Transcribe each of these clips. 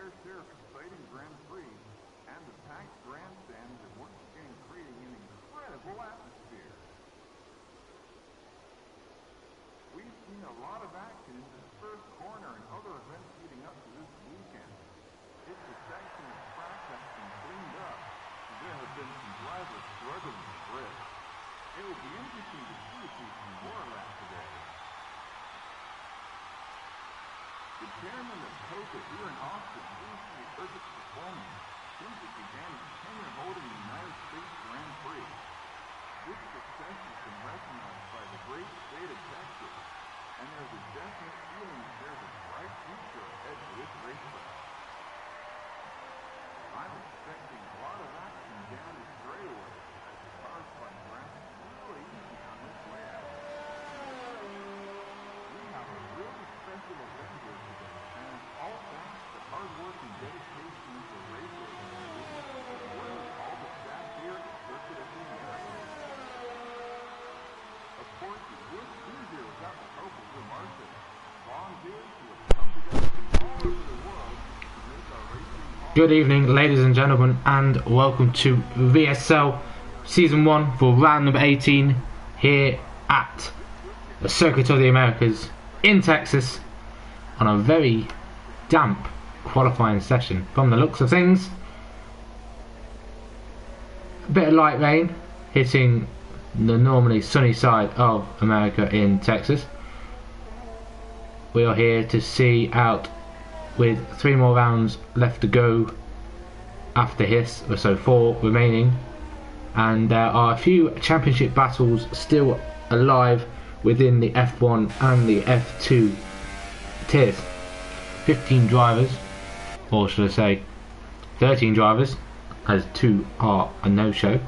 fair share of exciting Grand Prix, and the packed grandstands are once again creating an incredible atmosphere. We've seen a lot of action in this first corner and other events leading up to this weekend. It's a section of track that's been cleaned up, and there have been some drivers struggling to grip. It will be interesting to see if we see more of that today. The chairman of COCA here in Austin recently urged its performance since it began its tenure holding the United States Grand Prix. This success has been recognized by the great state of Texas, and there's a definite feeling that there's a bright future ahead for this racetrack. I'm expecting a lot of action down the straightaway as the cars find ground really easy on this layout. We have a really special event here today, and it's all thanks to the hard work and dedication of the race organization, as well as all the staff here at Circuit of the Americas. Of course, it would be here without the help of your marshals, volunteers who have come together from all over the world to make our racing possible. Good evening, ladies and gentlemen, and welcome to VSL Season 1 for round number 18 here at the Circuit of the Americas in Texas on a very damp qualifying session. From the looks of things, a bit of light rain hitting the normally sunny side of America in Texas. We are here to see out with 3 more rounds left to go after this, so 4 remaining, and there are a few championship battles still alive within the F1 and the F2 tiers. 15 drivers, or should I say 13 drivers, as 2 are a no-show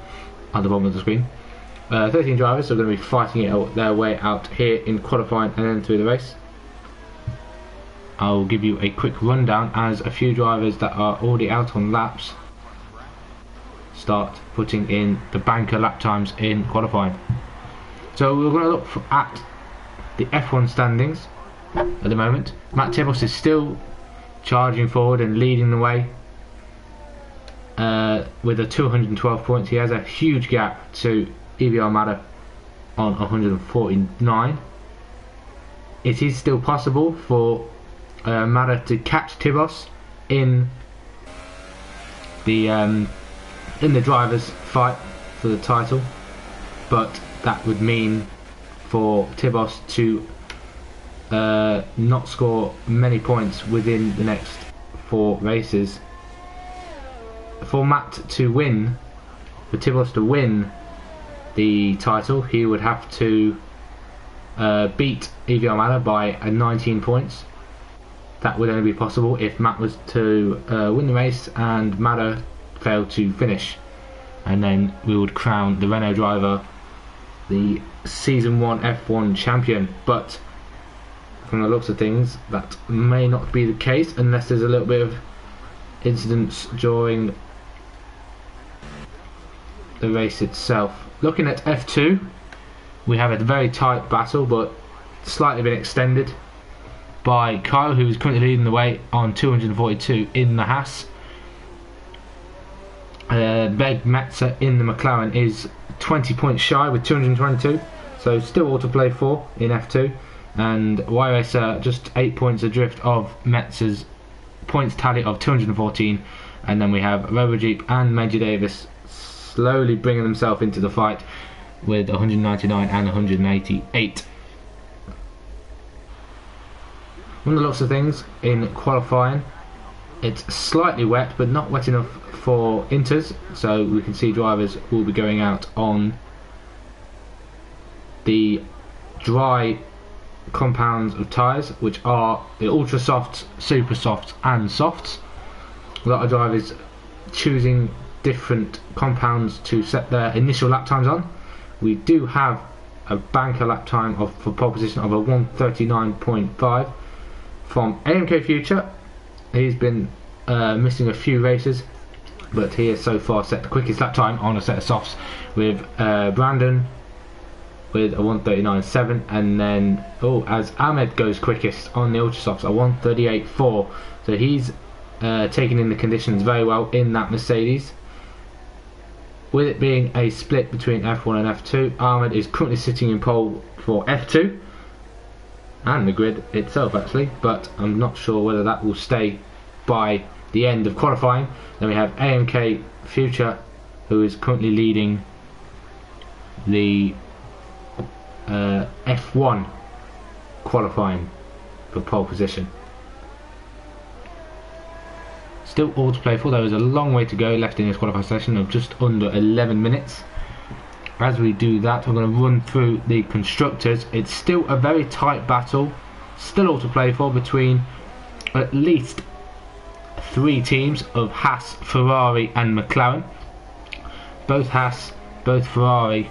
at the bottom of the screen. 13 drivers are going to be fighting it their way out here in qualifying and then through the race. I'll give you a quick rundown as a few drivers that are already out on laps start putting in the banker lap times in qualifying. So we're going to look at the F1 standings at the moment. Matt Tibos is still charging forward and leading the way with a 212 points. He has a huge gap to Evie Almada on 149. It is still possible for Mada to catch Tibos in the drivers' fight for the title, but that would mean for Tibos to not score many points within the next 4 races. For Matt to win, for Tibos to win the title, he would have to beat Evie Almada by 19 points. That would only be possible if Matt was to win the race and Mada failed to finish, and then we would crown the Renault driver the Season 1 F1 champion. But from the looks of things, that may not be the case unless there's a little bit of incidents during the race itself. Looking at F2, we have a very tight battle, but slightly been extended by Kyle, who is currently leading the way on 242 in the Haas. Beg Metzer in the McLaren is 20 points shy with 222, so still all to play for in F2, and Y-Racer just 8 points adrift of Metzer's points tally of 214, and then we have RoboJeep and Major Davis slowly bringing themselves into the fight with 199 and 188. From the looks of things in qualifying, it's slightly wet, but not wet enough for inters, so we can see drivers will be going out on the dry compounds of tyres, which are the ultra softs, super softs and softs. A lot of drivers choosing different compounds to set their initial lap times on. We do have a banker lap time for pole position of a 139.5 from AMK Future. He's been missing a few races, but he has so far set the quickest lap time on a set of softs, with Brandon with a 139.7, and then as Ahmed goes quickest on the ultra softs, a 138.4. So he's taking in the conditions very well in that Mercedes. With it being a split between F1 and F2, Ahmed is currently sitting in pole for F2 and the grid itself actually, but I'm not sure whether that will stay by the end of qualifying. Then we have AMK Future, who is currently leading the F1 qualifying for pole position. Still all to play for. There is a long way to go left in this qualifying session of just under 11 minutes. As we do that, I'm going to run through the constructors. It's still a very tight battle, still all to play for between at least 3 teams of Haas, Ferrari and McLaren. Both Haas, both Ferrari,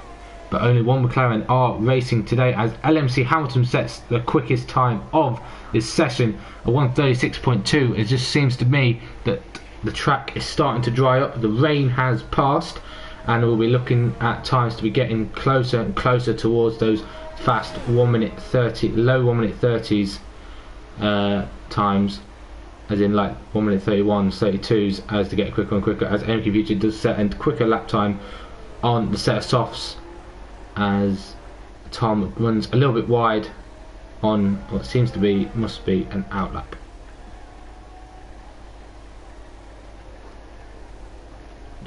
but only one McLaren are racing today, as LMC Hamilton sets the quickest time of this session at 1:36.2. It just seems to me that the track is starting to dry up, the rain has passed, and we'll be looking at times to be getting closer and closer towards those fast 1 minute 30, low 1 minute 30s times, as in like 1 minute 31s, 32s, as they get quicker and quicker, as MK Future does set a quicker lap time on the set of softs, as Tom runs a little bit wide on what seems to be, must be an outlap.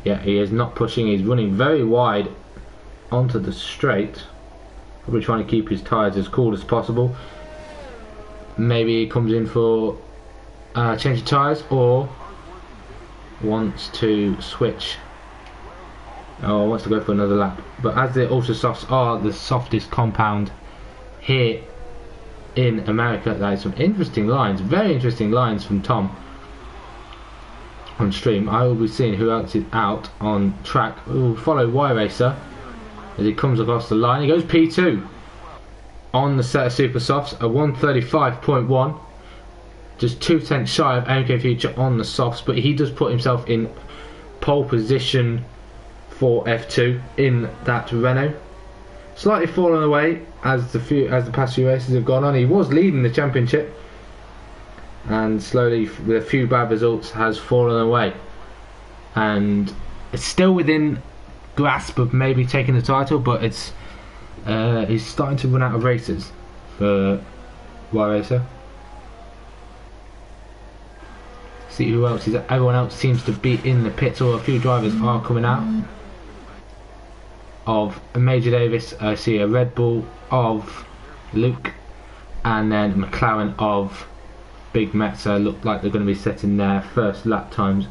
Yeah, he is not pushing, he's running very wide onto the straight, probably trying to keep his tyres as cool as possible. Maybe he comes in for change of tyres, or wants to switch, or wants to go for another lap. But as the Ultra Softs are the softest compound here in America, there are some interesting lines, very interesting lines from Tom on stream. I will be seeing who else is out on track. We will follow Y Racer as he comes across the line. He goes P2 on the set of Super Softs, a 1:35.1, just 2 tenths shy of MK Future on the softs, but he does put himself in pole position for F2 in that Renault. Slightly fallen away as the past few races have gone on. He was leading the championship, and slowly, with a few bad results, has fallen away, and it's still within grasp of maybe taking the title, but it's he's starting to run out of races for Y Racer. See who else is. Everyone else seems to be in the pits, or a few drivers are coming out. Of Major Davis, I see a Red Bull of Luke, and then McLaren of Big Metza look like they're going to be setting their first lap times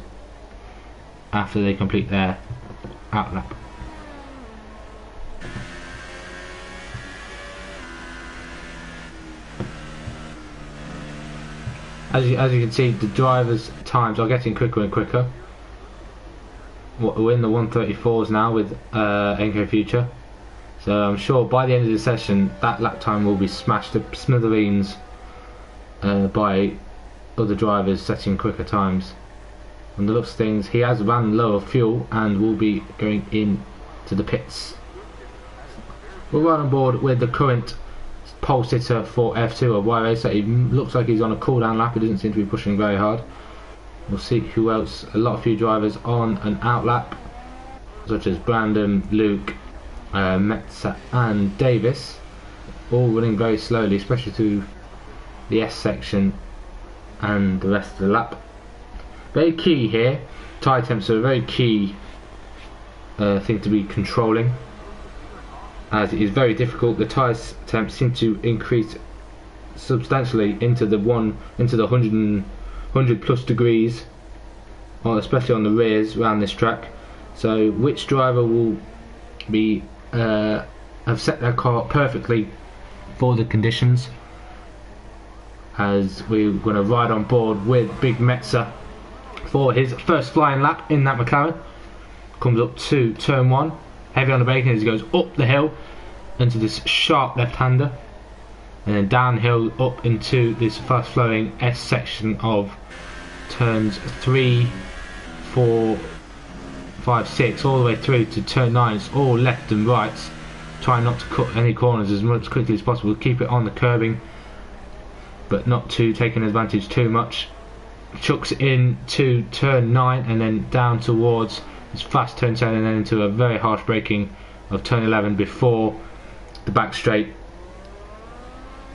after they complete their outlap. As you can see, the drivers' times are getting quicker and quicker. We're in the 1:34s now with NK Future, so I'm sure by the end of the session that lap time will be smashed to smithereens by other drivers setting quicker times. On the looks of things, he has ran low of fuel and will be going in to the pits. We're right on board with the current pole sitter for F2 of Y Racer. He looks like he's on a cool down lap, he doesn't seem to be pushing very hard. We'll see who else. A few drivers on an outlap, such as Brandon, Luke, Metza and Davis, all running very slowly, especially through the S section and the rest of the lap. Very key here, tyre temps are a very key thing to be controlling, as it is very difficult. The tyre temps seem to increase substantially into the 100 plus degrees, or especially on the rears around this track. So which driver will be have set their car up perfectly for the conditions, as we're going to ride on board with Big Metza for his first flying lap in that McLaren. Comes up to turn 1, heavy on the braking as he goes up the hill into this sharp left-hander, and then downhill up into this fast flowing S section of turns 3, 4, 5, 6, all the way through to turn 9. It's all left and right, trying not to cut any corners as much quickly as possible, keep it on the curbing but not to taking advantage too much. chucks it in to turn 9 and then down towards his fast turn 10 and then into a very harsh braking of turn 11 before the back straight,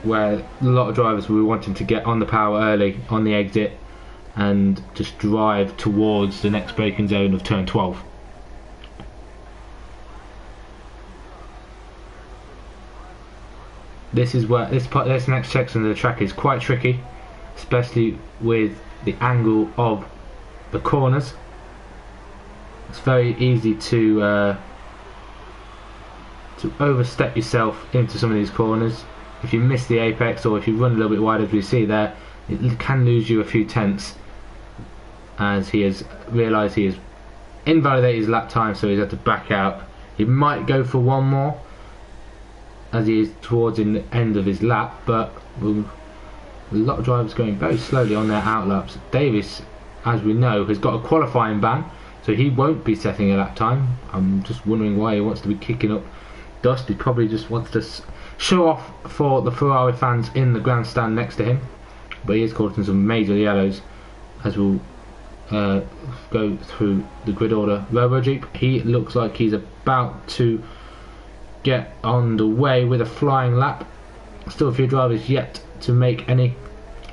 where a lot of drivers will be wanting to get on the power early on the exit and just drive towards the next braking zone of turn 12. This is where this next section of the track is quite tricky, especially with the angle of the corners. It's very easy to overstep yourself into some of these corners. If you miss the apex or if you run a little bit wide, as we see there, it can lose you a few tenths, as he has realised he has invalidated his lap time, so he's had to back out. He might go for one more as he is towards the end of his lap, but a lot of drivers going very slowly on their outlaps. Davis, as we know, has got a qualifying ban, so he won't be setting a lap time. I'm just wondering why he wants to be kicking up dust. He probably just wants to show off for the Ferrari fans in the grandstand next to him, but he is causing some major yellows as we'll go through the grid order. Robo Jeep, he looks like he's about to get on the way with a flying lap. Still a few drivers yet to make any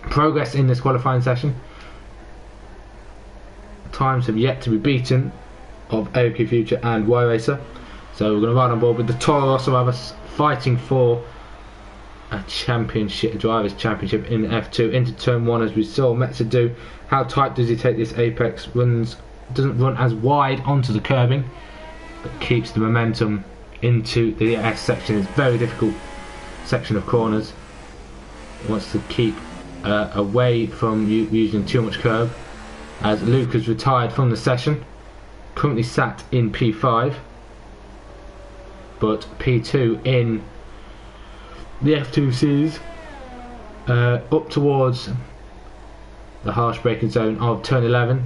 progress in this qualifying session. Times have yet to be beaten of AOK Future and Y Racer, so we're going to ride on board with the Toro Rosso Brothers fighting for a championship, a drivers championship in F2 into turn 1, as we saw Metzer do. How tight does he take this apex? Doesn't run as wide onto the curbing, but keeps the momentum into the S section. It's a very difficult section of corners. He wants to keep away from using too much curb, as Luke has retired from the session, currently sat in P5, but P2 in the F2 series, up towards the harsh braking zone of turn 11.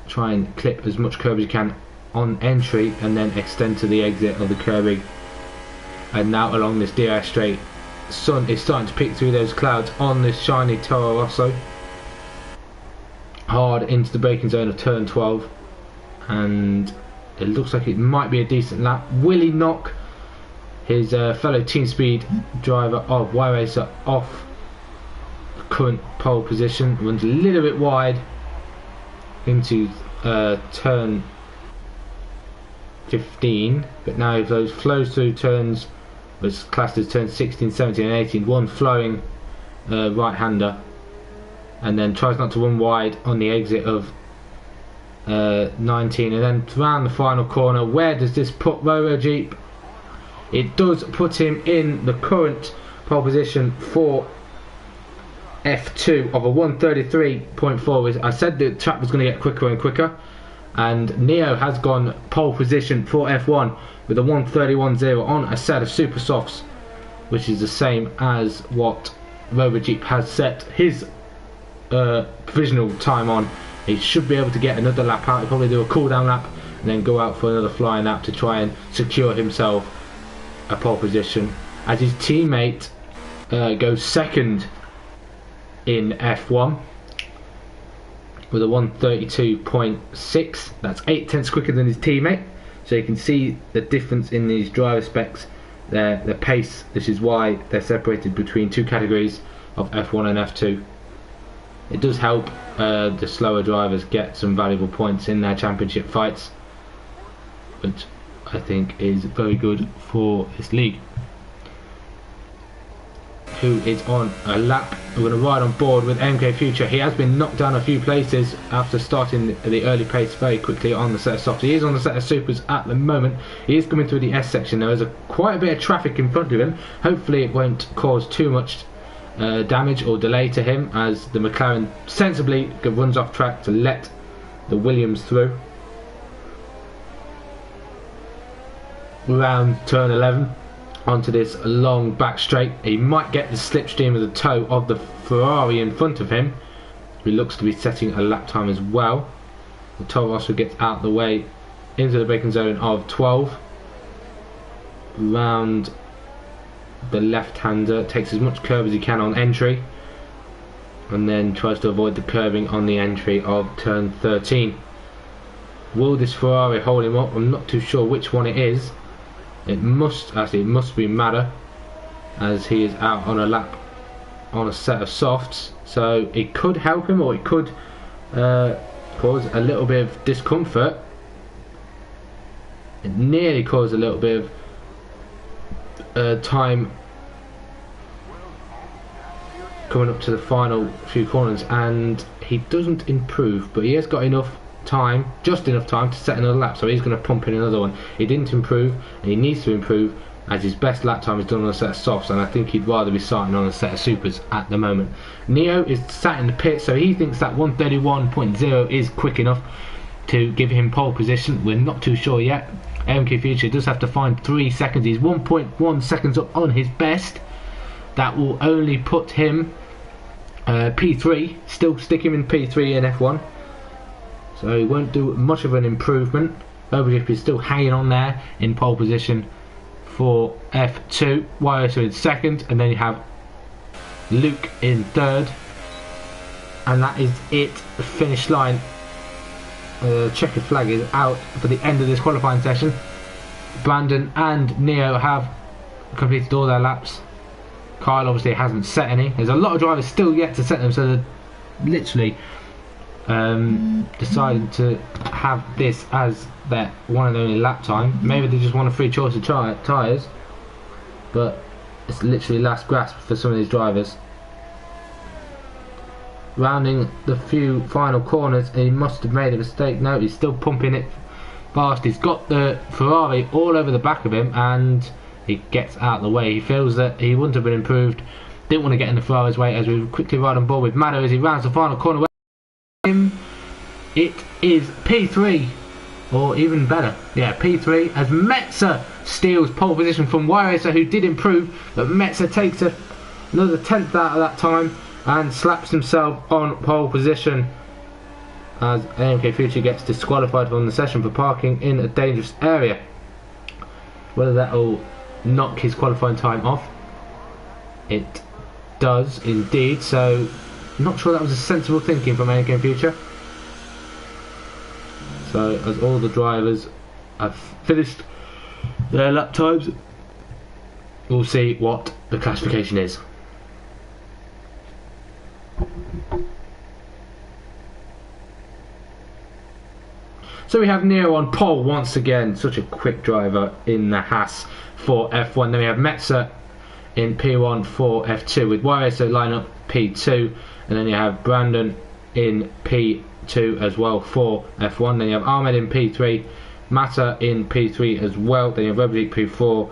Try and clip as much curb as you can on entry and then extend to the exit of the curbing. And now along this DRS straight, sun is starting to peek through those clouds on this shiny Toro Rosso, hard into the braking zone of turn 12, and it looks like it might be a decent lap. Will he knock his fellow Team Speed driver of Y Racer off the current pole position? Runs a little bit wide into turn 15, but now if those flows through turns, was classed as turns 16, 17 and 18, one flowing right-hander, and then tries not to run wide on the exit of 19, and then round the final corner. Where does this put Robo Jeep? It does put him in the current pole position for F2 of a 133.4. I said the track was going to get quicker and quicker, and Neo has gone pole position for F1 with a 131.0 on a set of super softs, which is the same as what Robo Jeep has set his provisional time on. He should be able to get another lap out. He'll probably do a cool down lap and then go out for another flying lap to try and secure himself a pole position, as his teammate goes second in F1 with a 132.6. that's 8 tenths quicker than his teammate, so you can see the difference in these driver specs, their pace. This is why they're separated between two categories of F1 and F2. It does help the slower drivers get some valuable points in their championship fights, which I think is very good for this league. Who is on a lap? We're going to ride on board with MK Future. He has been knocked down a few places after starting the early pace very quickly on the set of softs. He is on the set of supers at the moment. He is coming through the S section. There is quite a bit of traffic in front of him. Hopefully it won't cause too much damage or delay to him, as the McLaren sensibly runs off track to let the Williams through. Around turn 11 onto this long back straight, he might get the slipstream of the toe of the Ferrari in front of him, who looks to be setting a lap time as well. The Toro Rosso gets out the way into the braking zone of 12, round the left-hander, takes as much curve as he can on entry, and then tries to avoid the curbing on the entry of turn 13. Will this Ferrari hold him up? I'm not too sure which one it is. It must be Matter, as he is out on a lap on a set of softs, so it could help him, or it could cause a little bit of discomfort. It nearly caused a little bit of time coming up to the final few corners, and he doesn't improve, but he has got enough time, just enough time to set another lap, so he's going to pump in another one. He didn't improve, and he needs to improve, as his best lap time is done on a set of softs, and I think he'd rather be starting on a set of supers at the moment. Neo is sat in the pit, so he thinks that 131.0 is quick enough to give him pole position. We're not too sure yet. MK Future does have to find 3 seconds. He's 1.1 seconds up on his best. That will only put him P3, still stick him in P3 in F1, so he won't do much of an improvement. Overgrip is still hanging on there in pole position for F2. YSO in second, and then you have Luke in third, and that is it. The finish line, checkered flag is out for the end of this qualifying session. Brandon and Neo have completed all their laps. Kyle obviously hasn't set any. There's a lot of drivers still yet to set them, so they're literally decided to have this as their one and only lap time. Maybe they just want a free choice of tyres, but it's literally last grasp for some of these drivers. Rounding the few final corners, he must have made a mistake. No, he's still pumping it fast. He's got the Ferrari all over the back of him, and he gets out of the way. He feels that he wouldn't have been improved, didn't want to get in the Ferrari's way, as we quickly ride on board with Maddo as he rounds the final corner. It is P3, or even better, yeah, P3, as Metzer steals pole position from Wyracer, who did improve, but Metzer takes another 10th out of that time and slaps himself on pole position, as AMK Future gets disqualified from the session for parking in a dangerous area. Whether that will knock his qualifying time off, it does indeed, so not sure that was a sensible thinking from AMK Future. So as all the drivers have finished their lap times, we'll see what the classification is. So we have Neo on pole once again, such a quick driver in the Haas for F1. Then we have Metzer in P1 for F2 with YSO lineup P2, and then you have Brandon in P2 as well for F1. Then you have Ahmed in P3, Mata in P3 as well. Then you have Robert P4,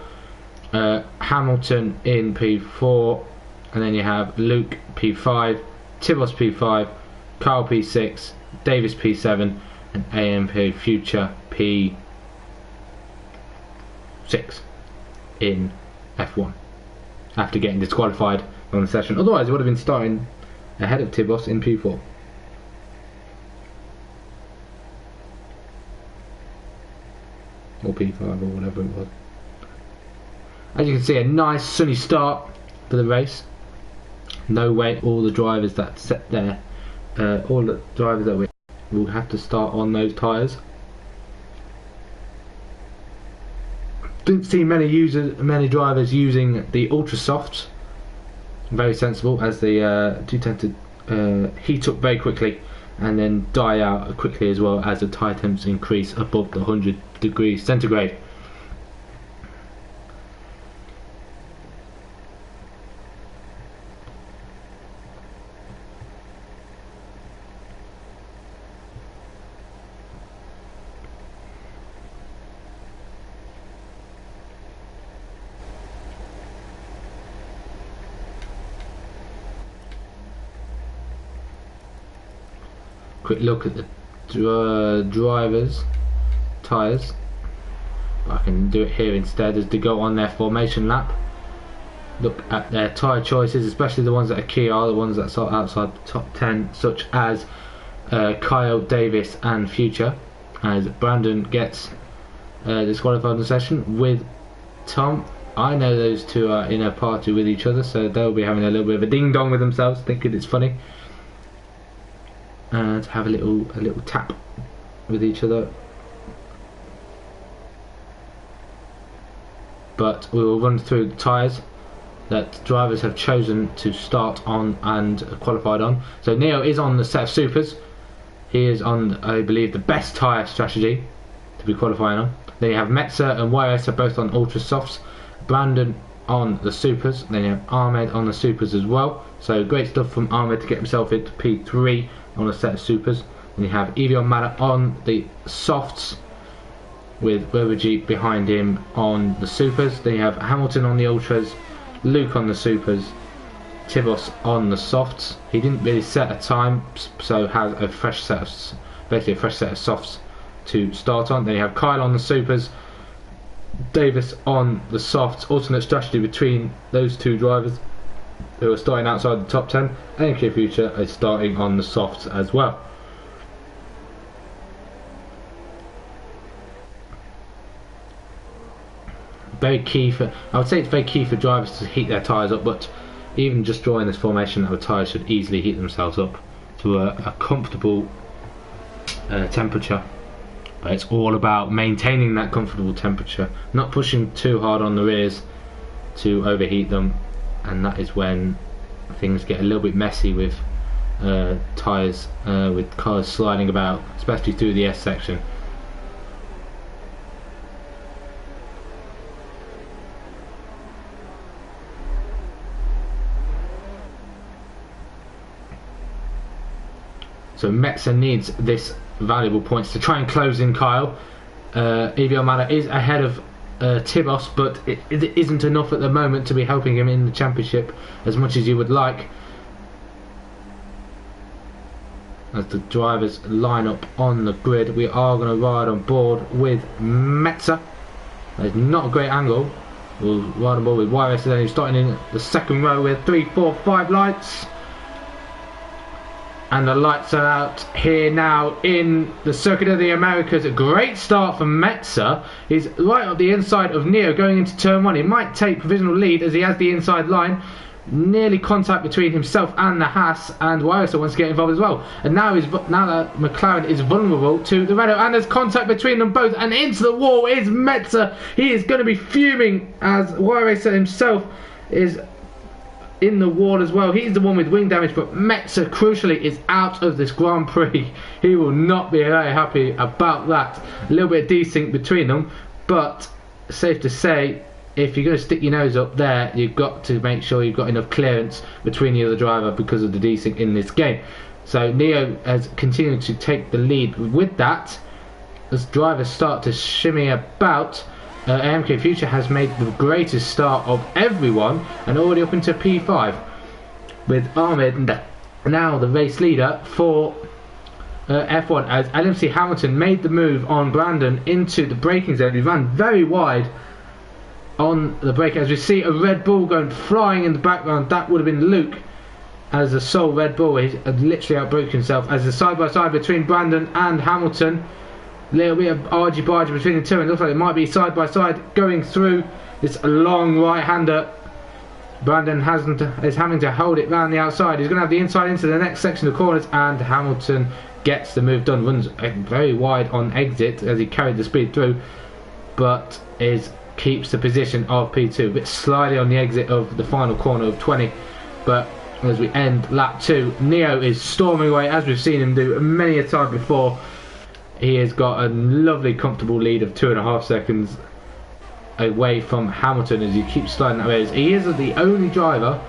Hamilton in P4, and then you have Luke P5, Tibos P5, Carl P6, Davis P7, and AMP Future P6 in F1 after getting disqualified on the session. Otherwise, it would have been starting ahead of Tibos in P4. Or P5 or whatever it was. As you can see, a nice sunny start for the race. No way all the drivers that set there, all the drivers that will have to start on those tyres. Didn't see many drivers using the ultra softs. Very sensible, as they do tend to heat up very quickly and then die out quickly, as well as the tyre temps increase above the 100 degrees centigrade. Quick look at the drivers' tyres. I can do it here instead, as to go on their formation lap. Look at their tyre choices, especially the ones that are key, are the ones that are outside the top 10, such as Kyle, Davis and Future, as Brandon gets disqualified in the session with Tom. I know those two are in a party with each other, so they'll be having a little bit of a ding dong with themselves, thinking it's funny. and have a little tap with each other. But we will run through the tyres that drivers have chosen to start on and qualified on. So Neo is on the set of supers. He is on, I believe, the best tyre strategy to be qualifying on. Then you have Metzer and YS are both on ultra softs. Brandon on the supers. Then you have Ahmed on the supers as well. So great stuff from Ahmed to get himself into P3 on a set of supers. Then you have Evian Mata on the softs, with Webergy behind him on the supers. Then you have Hamilton on the ultras, Luke on the supers, Tibos on the softs. He didn't really set a time, so has a fresh set of, basically a fresh set of softs to start on. Then you have Kyle on the supers, Davis on the softs. Alternate strategy between those two drivers who are starting outside the top 10. NK Future is starting on the softs as well. Very key for, I would say it's very key for drivers to heat their tyres up, but even just drawing this formation, our tyres should easily heat themselves up to a comfortable temperature. But it's all about maintaining that comfortable temperature, not pushing too hard on the rears to overheat them, and that is when things get a little bit messy with tyres, with cars sliding about, especially through the S section. So Metzer needs this valuable points to try and close in Kyle. Evie Almada is ahead of Tibos, but it isn't enough at the moment to be helping him in the championship as much as you would like. As the drivers line up on the grid, we are going to ride on board with Metzer. It's not a great angle. We'll ride on board with YS then, starting in the second row with 3, 4, 5 lights. And the lights are out here now in the Circuit of the Americas. A great start from Metzer. He's right up the inside of Neo going into turn 1. He might take provisional lead as he has the inside line. Nearly contact between himself and the Haas, and Wyerson wants to get involved as well. And now that McLaren is vulnerable to the Renault, and there's contact between them both, and into the wall is Metzer. He is going to be fuming as Wyerson himself is in the wall as well. He's the one with wing damage, but Metzer crucially is out of this Grand Prix. He will not be very happy about that. A little bit of desync between them, but safe to say, if you're going to stick your nose up there, you've got to make sure you've got enough clearance between you and the driver because of the desync in this game. So Neo has continued to take the lead with that as drivers start to shimmy about. AMK Future has made the greatest start of everyone and already up into P5 with Ahmed now the race leader for F1 as LMC Hamilton made the move on Brandon into the braking zone. He ran very wide on the brake as we see a Red Bull going flying in the background. That would have been Luke as the sole Red Bull. He literally outbroke himself as the side by side between Brandon and Hamilton. Little bit of argy-bargy between the two, and it looks like it might be side by side going through this long right-hander. Brandon is having to hold it round the outside. He's going to have the inside into the next section of corners, and Hamilton gets the move done. Runs very wide on exit as he carried the speed through, but keeps the position of P2. A bit slyly on the exit of the final corner of 20, but as we end lap 2, Neo is storming away as we've seen him do many a time before. He has got a lovely comfortable lead of 2.5 seconds away from Hamilton as he keeps sliding that way. He is the only driver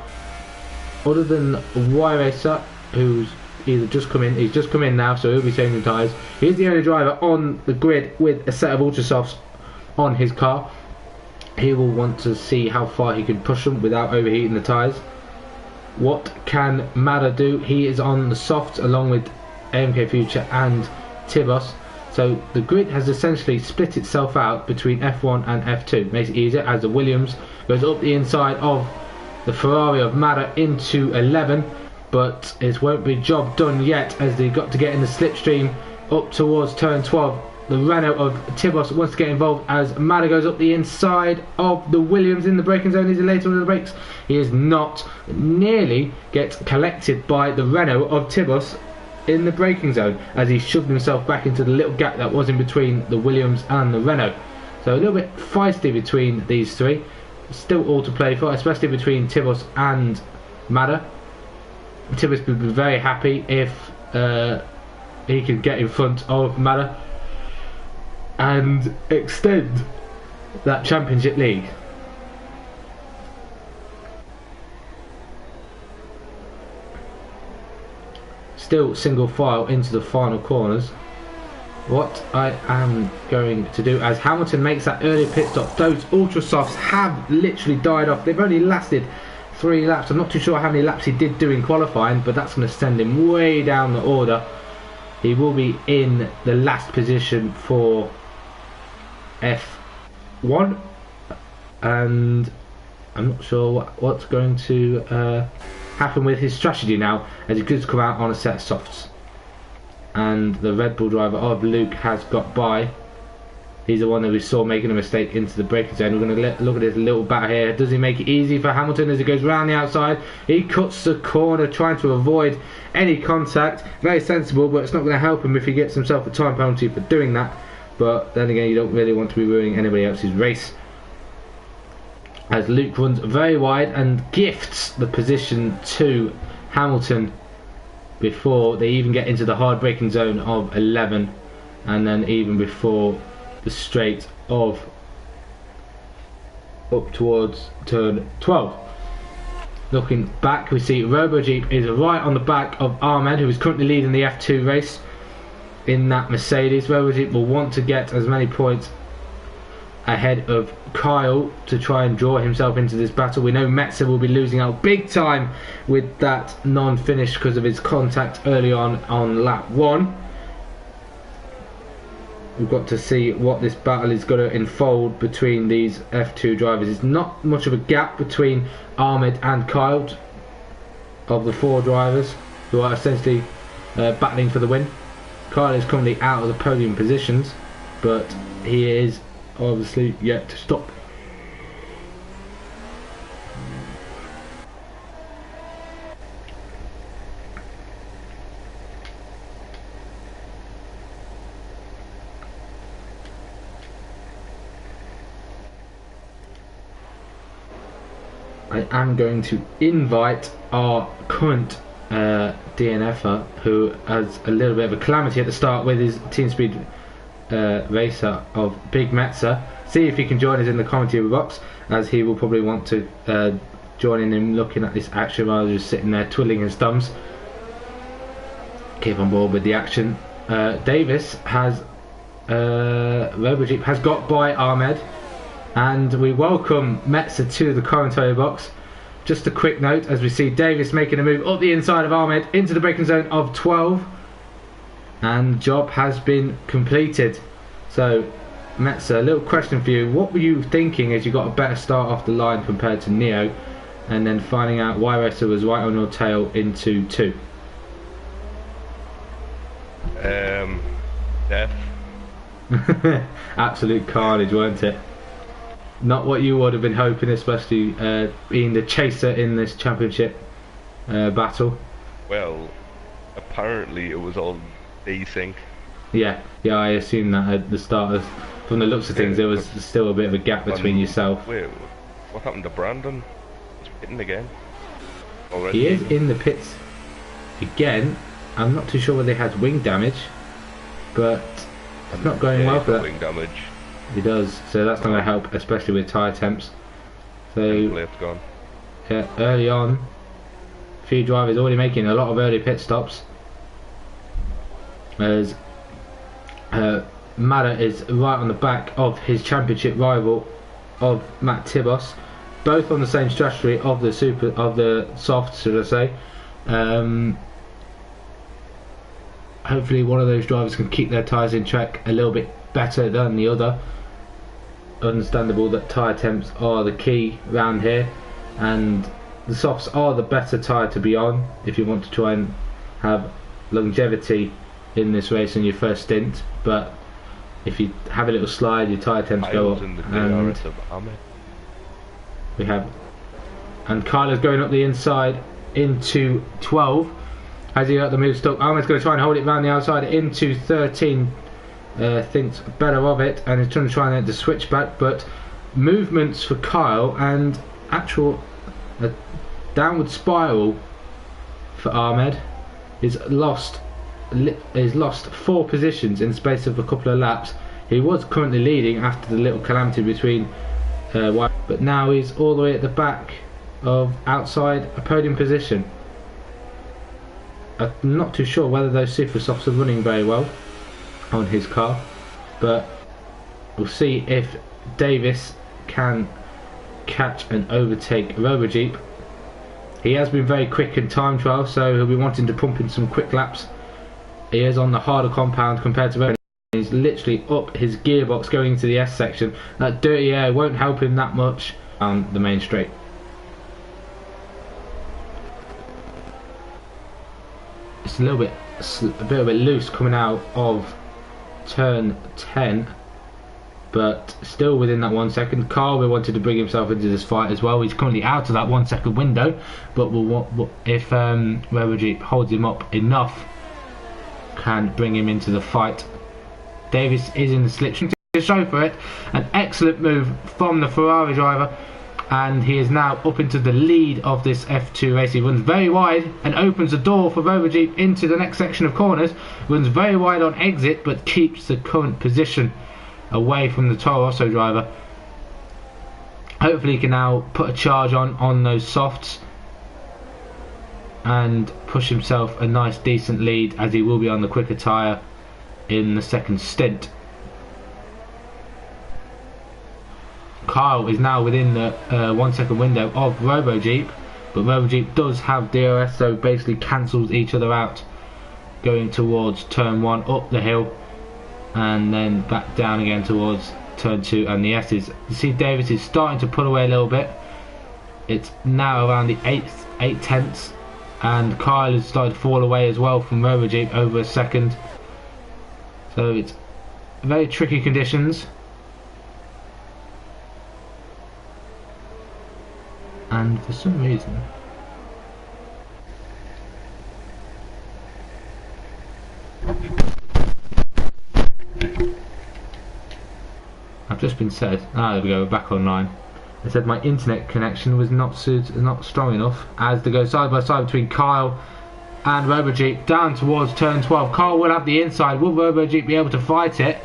other than Y Racer who's either just come in, he's just come in now, so he'll be changing tyres. He's the only driver on the grid with a set of ultra softs on his car. He will want to see how far he can push them without overheating the tyres. What can Mada do? He is on the softs along with AMK Future and Tibos, so the grid has essentially split itself out between F1 and F2. Makes it easier as the Williams goes up the inside of the Ferrari of Mada into 11, but it won't be job done yet as they've got to get in the slipstream up towards turn 12. The Renault of Tibos wants to get involved as Mada goes up the inside of the Williams in the braking zone. He's later on the brakes. He is not. Nearly gets collected by the Renault of Tibos in the braking zone as he shoved himself back into the little gap that was in between the Williams and the Renault. So a little bit feisty between these three. Still all to play for, especially between Tibos and Mada. Tibos would be very happy if he could get in front of Mada and extend that championship league. Still single file into the final corners. What I am going to do as Hamilton makes that early pit stop, those ultra softs have literally died off. They've only lasted 3 laps. I'm not too sure how many laps he did do in qualifying, but that's going to send him way down the order. He will be in the last position for F1, and I'm not sure what's going to happen with his strategy now, as he could come out on a set of softs. And the Red Bull driver of Luke has got by. He's the one that we saw making a mistake into the braking zone. We're going to look at this little battle here. Does he make it easy for Hamilton as he goes round the outside? He cuts the corner trying to avoid any contact. Very sensible, but it's not going to help him if he gets himself a time penalty for doing that. But then again, you don't really want to be ruining anybody else's race. As Luke runs very wide and gifts the position to Hamilton before they even get into the hard braking zone of 11, and then even before the straight of up towards turn 12. Looking back, we see RoboJeep is right on the back of Ahmed, who is currently leading the F2 race in that Mercedes. RoboJeep will want to get as many points ahead of Kyle to try and draw himself into this battle. We know Metzer will be losing out big time with that non-finish because of his contact early on lap 1. We've got to see what this battle is going to unfold between these F2 drivers. It's not much of a gap between Ahmed and Kyle of the 4 drivers who are essentially battling for the win. Kyle is currently out of the podium positions, but he is obviously yet to stop. I am going to invite our current DNFer, who has a little bit of a calamity at the start with his team speed racer of Big Metzer. See if he can join us in the commentary box, as he will probably want to join in him looking at this action rather than just sitting there twiddling his thumbs. Keep on board with the action. Davis has RoboJeep has got by Ahmed, and we welcome Metzer to the commentary box. Just a quick note, as we see Davis making a move up the inside of Ahmed into the braking zone of 12, and job has been completed. So Metzer, a little question for you. What were you thinking as you got a better start off the line compared to Neo, and then finding out why Ressa was right on your tail into 2? Death. Absolute carnage, weren't it? Not what you would have been hoping, especially being the chaser in this championship battle. Well, apparently it was all desync. Yeah, I assume that at the start. From the looks of things, there was still a bit of a gap between yourself. Wait, what happened to Brandon? He's pitting again. Already. He is in the pits again. I'm not too sure whether he has wing damage, but it's not going well for that. Wing damage. He does, so that's not going to help, especially with tyre temps. So Plate's gone. yeah, early on, a few drivers already making a lot of early pit stops. As Mada is right on the back of his championship rival of Matt Tibos, both on the same strategy of the softs, should I say. Hopefully one of those drivers can keep their tyres in track a little bit better than the other. Understandable that tyre temps are the key round here, and the softs are the better tyre to be on if you want to try and have longevity in this race in your first stint. But if you have a little slide, your tyre temps go up, and we have, and Kyler's going up the inside into 12. Has he got the move stuck? Ahmed's going to try and hold it round the outside into 13. Thinks better of it and is trying to get the switch back, but movements for Kyle and actual downward spiral for Ahmed. He's lost 4 positions in the space of a couple of laps. He was currently leading after the little calamity between but now he's all the way at the back of outside a podium position. I'm not too sure whether those super softs are running very well on his car, but we'll see if Davis can catch and overtake RoboJeep. He has been very quick in time trial, so he'll be wanting to pump in some quick laps. He is on the harder compound compared to RoboJeep. He's literally up his gearbox going into the S section. That dirty air won't help him that much on the main straight. It's a bit loose coming out of turn 10, but still within that 1 second. Carl wanted to bring himself into this fight as well. He's currently out of that 1 second window, but if RoboJeep holds him up enough, can bring him into the fight. Davis is in the slipstream to show for it. An excellent move from the Ferrari driver, and he is now up into the lead of this F2 race. He runs very wide and opens the door for RoboJeep into the next section of corners. Runs very wide on exit, but keeps the current position away from the Toro Rosso driver. Hopefully he can now put a charge on those softs and push himself a nice decent lead, as he will be on the quicker tyre in the second stint. Kyle is now within the 1 second window of RoboJeep, but RoboJeep does have DRS, so basically cancels each other out, going towards turn 1 up the hill and then back down again towards turn 2 and the S's. You see Davis is starting to pull away a little bit. It's now around the 8 tenths, and Kyle has started to fall away as well from RoboJeep over a second. So it's very tricky conditions. And for some reason I've just been said, there we go, we're back online. It said my internet connection was not strong enough, as they go side by side between Kyle and RoboJeep down towards turn 12. Kyle will have the inside. Will RoboJeep be able to fight it?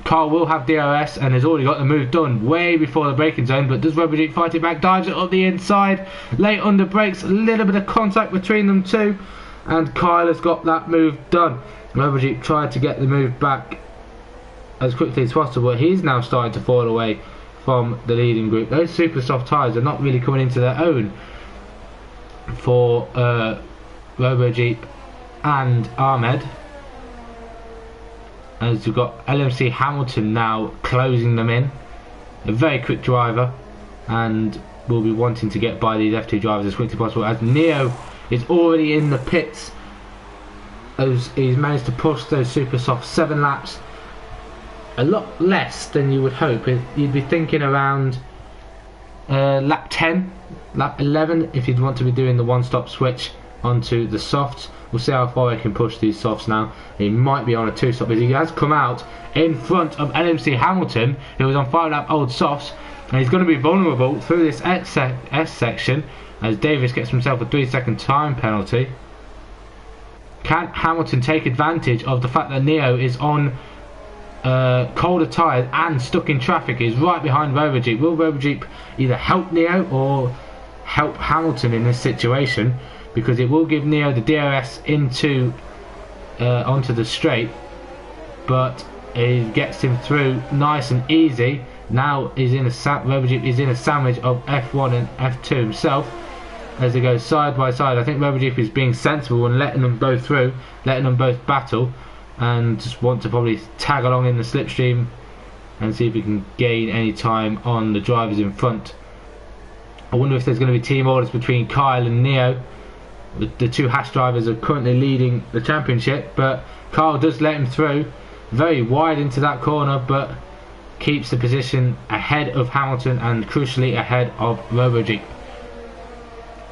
Kyle will have DRS and has already got the move done way before the braking zone, but does RoboJeep fight it back? Dives it up the inside, late under brakes, a little bit of contact between them two, and Kyle has got that move done. RoboJeep tried to get the move back as quickly as possible. He's now starting to fall away from the leading group. Those super soft tyres are not really coming into their own for RoboJeep and Ahmed, as you've got LMC Hamilton now closing them in. A very quick driver, and will be wanting to get by these F2 drivers as quickly as possible, as Neo is already in the pits. As he's managed to push those super soft 7 laps, a lot less than you would hope. You'd be thinking around lap 10, lap 11 if you'd want to be doing the one-stop switch onto the softs. We'll see how far he can push these softs now. He might be on a 2-stop, but he has come out in front of LMC Hamilton, who was on 5-lap old softs, and he's going to be vulnerable through this S section, as Davis gets himself a 3-second time penalty. Can Hamilton take advantage of the fact that Neo is on colder tyres and stuck in traffic? Is right behind RoboJeep. Will RoboJeep either help Neo or help Hamilton in this situation? Because it will give Neo the DRS into onto the straight, but it gets him through nice and easy. Now he's in RoboJeep is in a sandwich of F1 and F2 himself as they go side by side. I think RoboJeep is being sensible and letting them both through, letting them both battle, and just want to probably tag along in the slipstream and see if he can gain any time on the drivers in front. I wonder if there's going to be team orders between Kyle and Neo. The two Haas drivers are currently leading the championship, but Kyle does let him through very wide into that corner, but keeps the position ahead of Hamilton and crucially ahead of RoboJeep.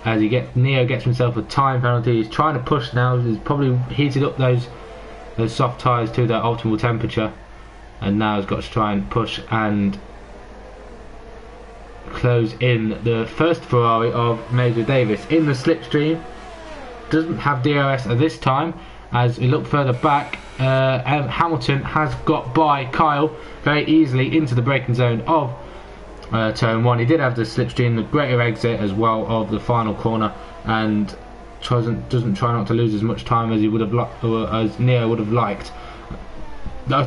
as Neo gets himself a time penalty. He's trying to push now. He's probably heated up those soft tyres to their optimal temperature, and now has got to try and push and close in the first Ferrari of Major Davis in the slipstream. Doesn't have DRS at this time. As we look further back, Hamilton has got by Kyle very easily into the braking zone of turn 1. He did have the slipstream, the greater exit as well of the final corner, and doesn't try not to lose as much time as he would have as Neo would have liked.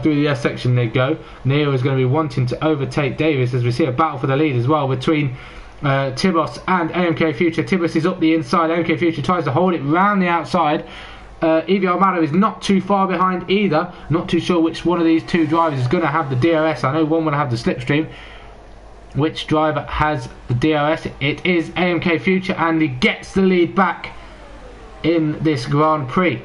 Through the S section they go. Neo is going to be wanting to overtake Davis, as we see a battle for the lead as well between Tibos and AMK Future. Tibos is up the inside. AMK Future tries to hold it round the outside. Evie Almado is not too far behind either. Not too sure which one of these two drivers is going to have the DRS. I know one will have the slipstream. Which driver has the DRS? It is AMK Future, and he gets the lead back in this Grand Prix.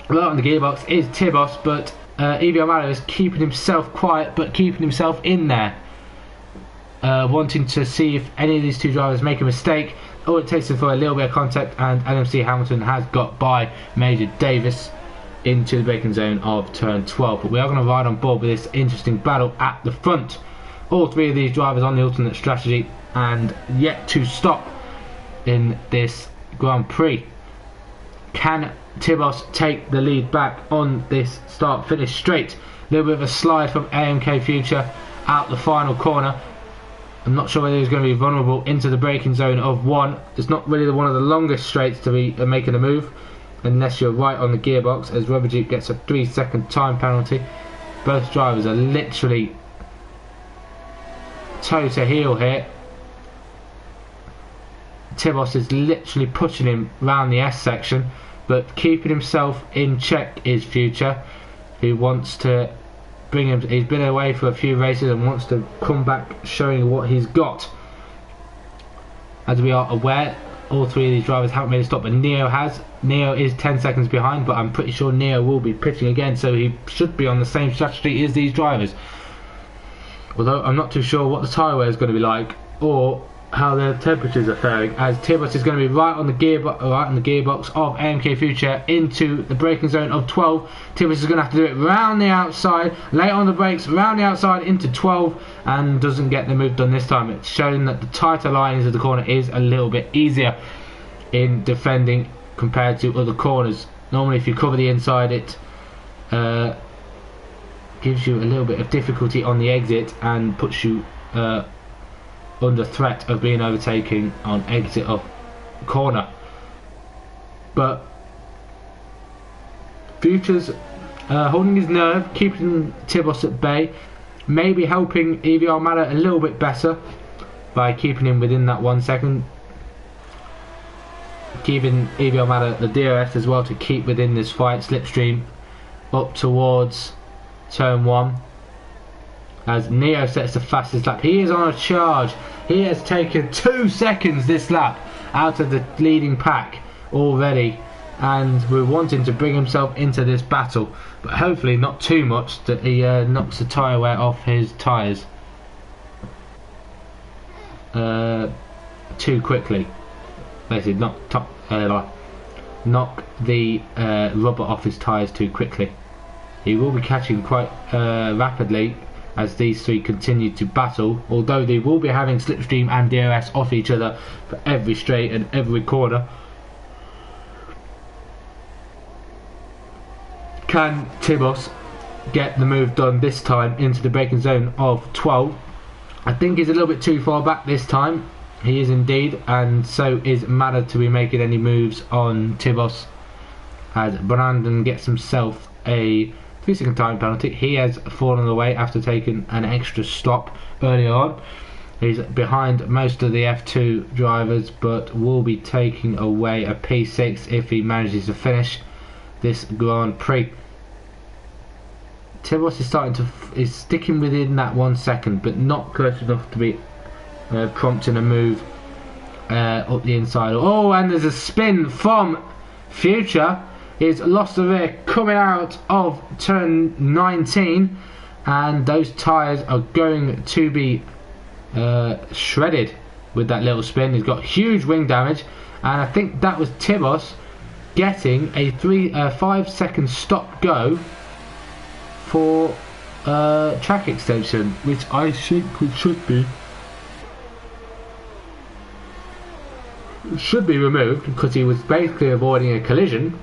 Right on the gearbox is Tibos, but Evie Almado is keeping himself quiet, but keeping himself in there. Wanting to see if any of these two drivers make a mistake. All it takes is for a little bit of contact, and LMC Hamilton has got by Major Davis into the braking zone of turn 12. But we are going to ride on board with this interesting battle at the front. All three of these drivers on the alternate strategy and yet to stop in this Grand Prix. Can Tibos take the lead back on this start-finish straight? A little bit of a slide from AMK Future out the final corner. I'm not sure whether he's going to be vulnerable into the braking zone of 1. It's not really one of the longest straights to be making a move unless you're right on the gearbox, as Rubber Jeep gets a 3-second time penalty. Both drivers are literally toe to heel here. Tibos is literally pushing him round the S section, but keeping himself in check is Future, who wants to bring him. He's been away for a few races and wants to come back showing what he's got. As we are aware, all three of these drivers haven't made a stop, but Neo has. Neo is 10 seconds behind, but I'm pretty sure Neo will be pitching again, so he should be on the same strategy as these drivers. Although I'm not too sure what the tyre wear is going to be like, or how the temperatures are faring, as Tibos is going to be right on the gearbox of AMK Future into the braking zone of 12. Tibos is going to have to do it round the outside, lay on the brakes, round the outside into 12, and doesn't get the move done this time. It's shown that the tighter line into the corner is a little bit easier in defending compared to other corners. Normally if you cover the inside, it gives you a little bit of difficulty on the exit and puts you under threat of being overtaken on exit of corner. But Future's holding his nerve, keeping Tibos at bay, maybe helping Evie Almado a little bit better by keeping him within that 1 second, giving Evie Almado the DRS as well to keep within this fight. Slipstream up towards turn 1 as Neo sets the fastest lap. He is on a charge. He has taken 2 seconds this lap out of the leading pack already, and we're wanting to bring himself into this battle, but hopefully not too much that he knocks the tyre wear off his tyres too quickly. Basically knock the rubber off his tyres too quickly. He will be catching quite rapidly as these three continue to battle, although they will be having slipstream and DRS off each other for every straight and every corner. Can Tibos get the move done this time into the braking zone of 12? I think he's a little bit too far back this time. He is indeed, and so is Mada to be making any moves on Tibos, as Brandon gets himself a 3-second time penalty. He has fallen away after taking an extra stop earlier on. He's behind most of the F2 drivers, but will be taking away a P6 if he manages to finish this Grand Prix. Tibos is sticking within that 1 second, but not close enough to be prompting a move up the inside. Oh, and there's a spin from Future. He's lost the rear coming out of turn 19, and those tyres are going to be shredded with that little spin. He's got huge wing damage, and I think that was Tibos getting a 5-second stop go for track extension, which I think should be removed because he was basically avoiding a collision.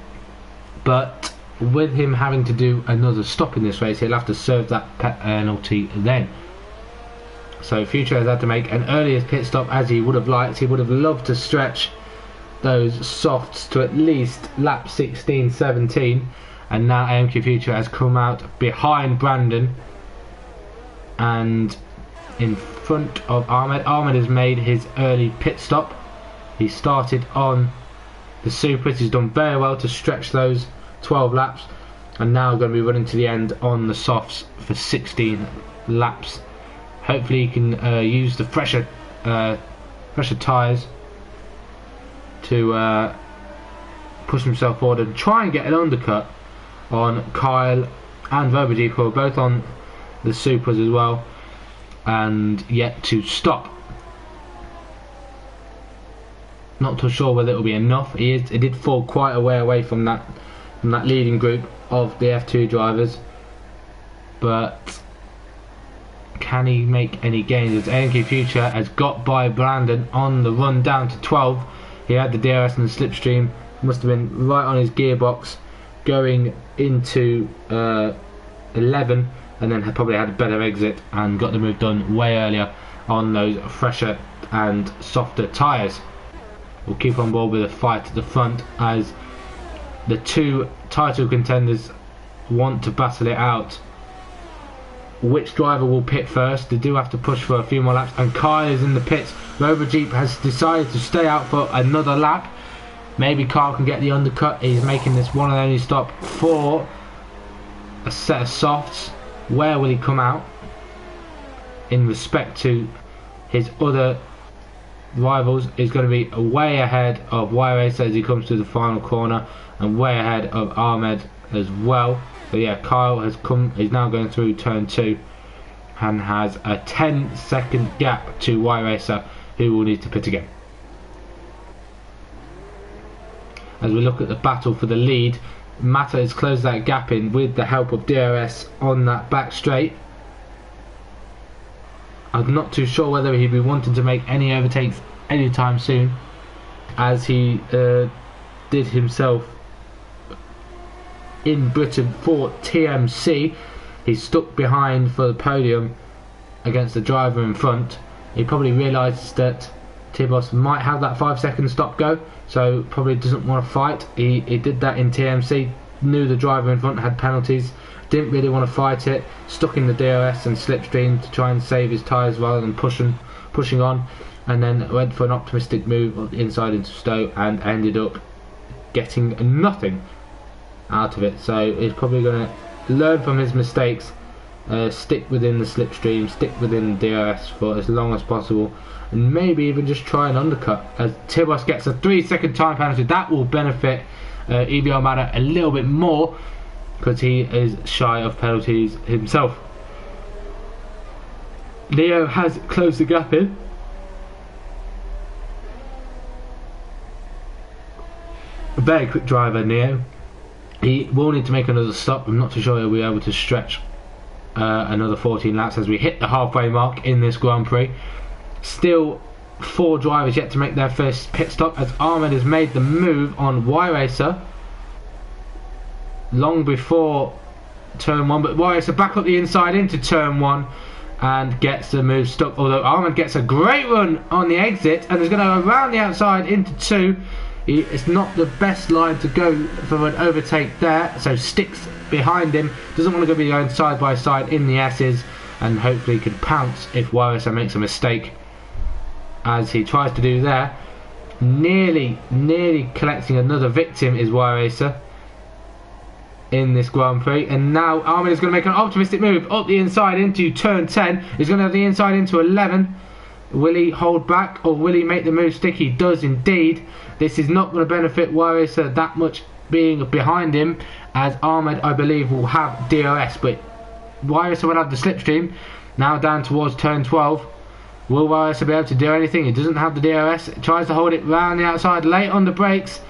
But with him having to do another stop in this race, he'll have to serve that penalty then. So Future has had to make an earlier pit stop as he would have liked. He would have loved to stretch those softs to at least lap 16, 17, and now AMQ Future has come out behind Brandon and in front of Ahmed. Ahmed has made his early pit stop. He started on the Supers. He's done very well to stretch those 12 laps, and now going to be running to the end on the softs for 16 laps. Hopefully he can use the fresher tyres to push himself forward and try and get an undercut on Kyle and Roberjeep, who are both on the Supers as well and yet to stop. Not too sure whether it will be enough. He did fall quite a way away from that leading group of the F2 drivers, but can he make any gains? As AMQ Future has got by Brandon on the run down to 12. He had the DRS and the slipstream, must have been right on his gearbox going into 11, and then probably had a better exit and got the move done way earlier on those fresher and softer tyres. We'll keep on board with a fight at the front as the two title contenders want to battle it out. Which driver will pit first? They do have to push for a few more laps, and Kyle is in the pits. Roberjeep has decided to stay out for another lap. Maybe Kyle can get the undercut. He's making this one and only stop for a set of softs. Where will he come out in respect to his other rivals? Is going to be way ahead of Y-Racer as he comes to the final corner, and way ahead of Ahmed as well. So yeah, Kyle has come, he's now going through turn 2 and has a 10-second gap to Y-Racer, who will need to pit again. As we look at the battle for the lead, Mata has closed that gap in with the help of DRS on that back straight. I'm not too sure whether he'd be wanting to make any overtakes anytime soon, as he did himself in Britain for TMC. He's stuck behind for the podium against the driver in front. He probably realises that Tibos might have that 5-second stop go, so probably doesn't want to fight. He did that in TMC, knew the driver in front had penalties, didn't really want to fight it, stuck in the DRS and slipstream to try and save his tyres rather than pushing on, and then went for an optimistic move on the inside into Stowe and ended up getting nothing out of it. So he's probably going to learn from his mistakes, stick within the slipstream, stick within the DRS for as long as possible, and maybe even just try an undercut. As Tibos gets a 3-second time penalty, that will benefit EBR Mata a little bit more because he is shy of penalties himself. Leo has closed the gap in. A very quick driver, Neo. He will need to make another stop. I'm not too sure he'll be able to stretch another 14 laps as we hit the halfway mark in this Grand Prix. Still 4 drivers yet to make their first pit stop, as Ahmed has made the move on Y-Racer long before turn 1, but Y-Racer back up the inside into turn 1 and gets the move stuck, although Ahmed gets a great run on the exit and is going to go around the outside into 2. It's not the best line to go for an overtake there, so sticks behind him, doesn't want to be going side by side in the S's, and hopefully can pounce if Y-Racer makes a mistake, as he tries to do there. Nearly collecting another victim is Y-Racer in this Grand Prix, and now Ahmed is going to make an optimistic move up the inside into turn 10. He's going to have the inside into 11. Will he hold back or will he make the move stick? He does indeed. This is not going to benefit Y-Racer that much being behind him, as Ahmed, I believe, will have DRS, but Y-Racer will have the slipstream. Now down towards turn 12. Will VSL be able to do anything? He doesn't have the DRS. Tries to hold it round the outside, late on the brakes.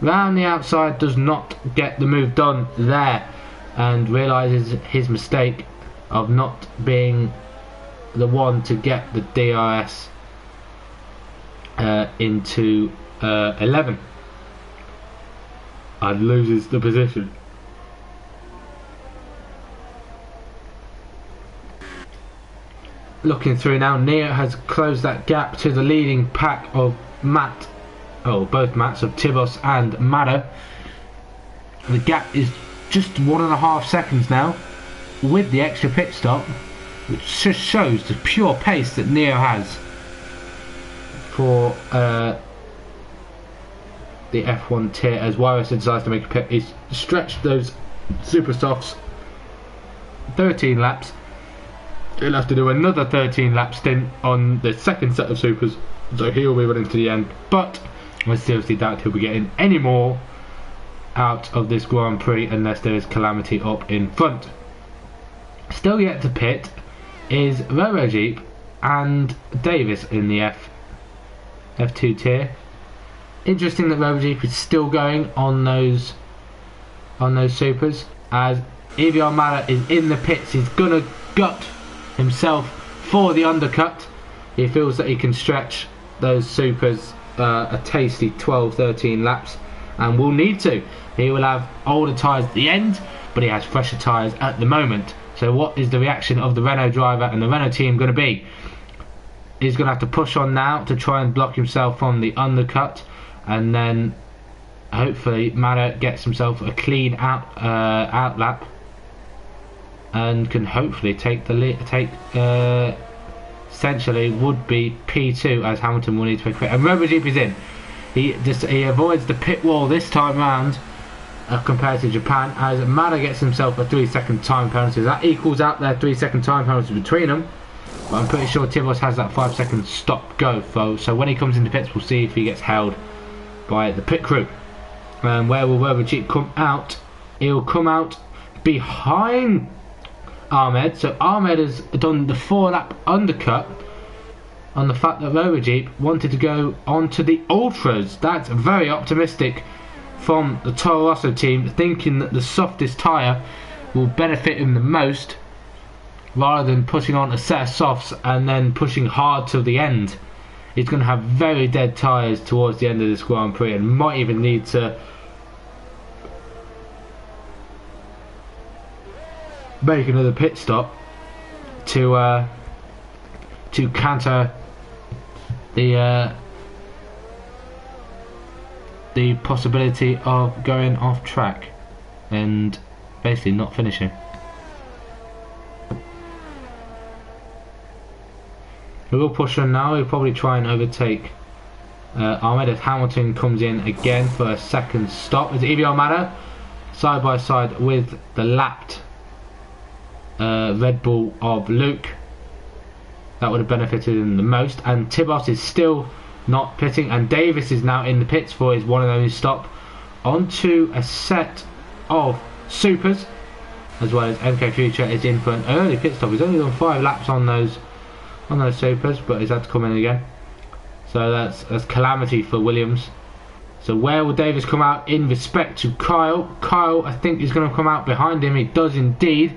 Round the outside, does not get the move done there, and realises his mistake of not being the one to get the DRS into 11, and loses the position. Looking through now, Neo has closed that gap to the leading pack of both Matts of Tibos and Madder. The gap is just 1.5 seconds now with the extra pit stop, which just shows the pure pace that Neo has for the F1 tier, as Wyris decides to make a pit. He's stretched those super softs 13 laps. He'll have to do another 13 lap stint on the second set of supers, so he'll be running to the end, but I seriously doubt he'll be getting any more out of this Grand Prix unless there is calamity up in front. Still yet to pit is RoboJeep and Davis in the F2 tier. Interesting that RoboJeep is still going on those supers, as Evian Mala is in the pits. He's gonna gut himself for the undercut. He feels that he can stretch those supers a tasty 12-13 laps, and will need to. He will have older tyres at the end, but he has fresher tyres at the moment. So what is the reaction of the Renault driver and the Renault team going to be? He's going to have to push on now to try and block himself from the undercut, and then hopefully Mala gets himself a clean out lap and can hopefully take the lead, essentially would be P2, as Hamilton will need to make a pit. And RoboJeep is in. He avoids the pit wall this time round compared to Japan, as Mala gets himself a 3-second time penalty. That equals out their 3-second time penalty between them, but I'm pretty sure Tibos has that 5-second stop go though, so when he comes into pits we'll see if he gets held by the pit crew. Where will RoboJeep come out? He'll come out behind Ahmed, so Ahmed has done the 4-lap undercut on the fact that RoboJeep wanted to go onto the Ultras. That's very optimistic from the Toro Rosso team, thinking that the softest tyre will benefit him the most, rather than putting on a set of softs and then pushing hard till the end. He's going to have very dead tyres towards the end of this Grand Prix, and might even need to make another pit stop to counter the possibility of going off track and basically not finishing. We will push on now. We'll probably try and overtake Ahmed as Hamilton comes in again for a second stop. It's Evie Almada side by side with the lapped Red Bull of Luke. That would have benefited him the most. And Tibos is still not pitting, and Davis is now in the pits for his one and only stop onto a set of supers, as well as MK Future is in for an early pit stop. He's only done 5 laps on those supers, but he's had to come in again. So that's calamity for Williams. So where will Davis come out in respect to Kyle? Kyle, I think, is going to come out behind him. He does indeed.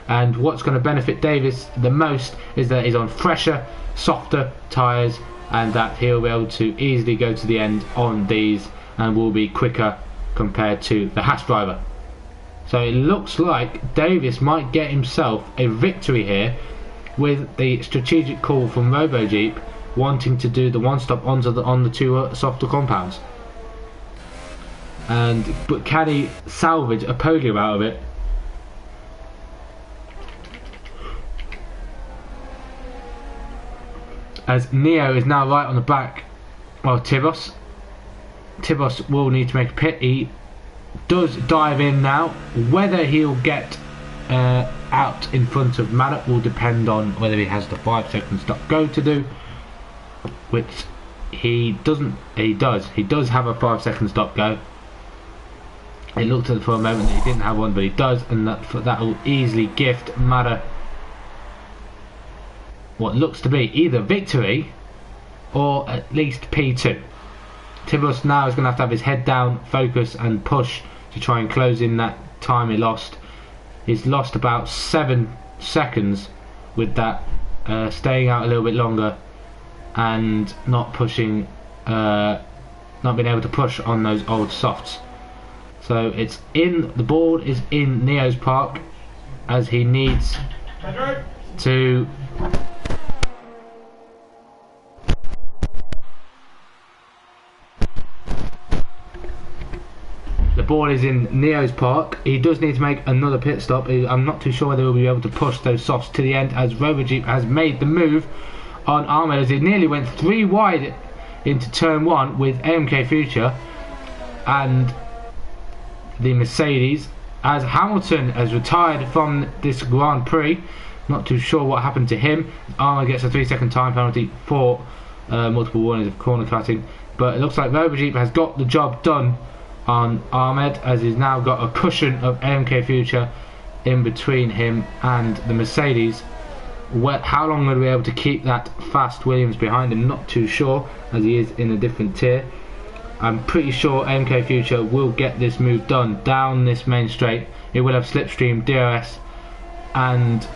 And what's going to benefit Davis the most is that he's on fresher, softer tyres, and that he'll be able to easily go to the end on these and will be quicker compared to the Haas driver. So it looks like Davis might get himself a victory here, with the strategic call from RoboJeep wanting to do the one stop on the 2 softer compounds. But can he salvage a podium out of it? As Neo is now right on the back of Tibos. Tibos will need to make a pit. He does dive in now. Whether he'll get out in front of Maddock will depend on whether he has the 5-second stop go to do, which he doesn't. He does have a 5-second stop go. It looked at for a moment that he didn't have one, but he does, and that will easily gift Maddock what looks to be either victory or at least P2. Tibos now is going to have his head down, focus and push to try and close in that time he lost. He's lost about 7 seconds with that, staying out a little bit longer and not pushing, not being able to push on those old softs. So it's in, the board is in Neo's park as he needs to the board is in Neo's park. He does need to make another pit stop. I'm not too sure whether he'll be able to push those softs to the end, as RoboJeep has made the move on Ahmed as he nearly went 3 wide into turn 1 with AMK Future and the Mercedes, as Hamilton has retired from this Grand Prix. Not too sure what happened to him. Ahmed gets a 3-second time penalty for multiple warnings of corner cutting, but it looks like RoboJeep has got the job done on Ahmed, as he's now got a cushion of AMK Future in between him and the Mercedes. How long will we be able to keep that fast Williams behind him? Not too sure, as he is in a different tier. I'm pretty sure AMK Future will get this move done down this main straight. It will have slipstream, DRS and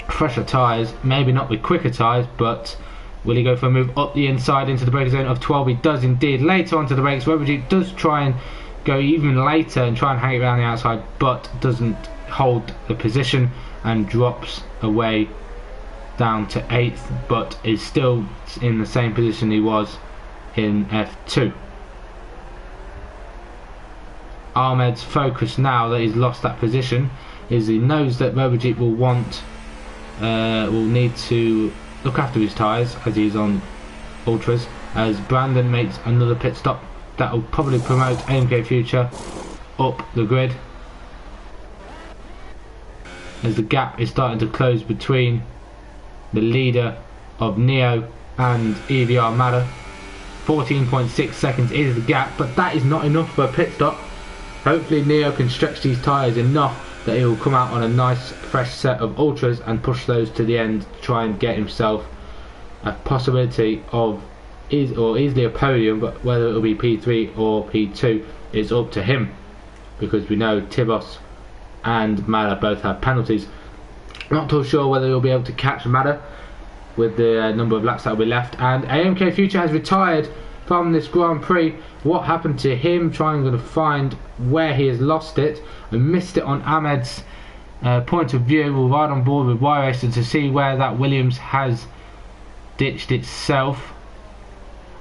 fresher tyres, maybe not with quicker tyres, but will he go for a move up the inside into the braking zone of 12? He does indeed. Later onto the brakes, RoboJeep does try and go even later and try and hang it around the outside, but doesn't hold the position and drops away down to 8th, but is still in the same position he was in F2. Ahmed's focus now that he's lost that position is he knows that RoboJeep will need to look after his tyres as he's on ultras, as Brandon makes another pit stop that will probably promote AMK Future up the grid, as the gap is starting to close between the leader of Neo and EVR Matter. 14.6 seconds is the gap, but that is not enough for a pit stop. Hopefully Neo can stretch these tyres enough that he will come out on a nice fresh set of ultras and push those to the end to try and get himself a possibility of easily a podium, but whether it will be P3 or P2 is up to him, because we know Tibos and Mada both have penalties. Not too sure whether he'll be able to catch Mada with the number of laps that will be left. And AMK Future has retired from this Grand Prix. What happened to him? Trying to find where he has lost it. I missed it on Ahmed's point of view. We'll ride on board with Y-Racer to see where that Williams has ditched itself.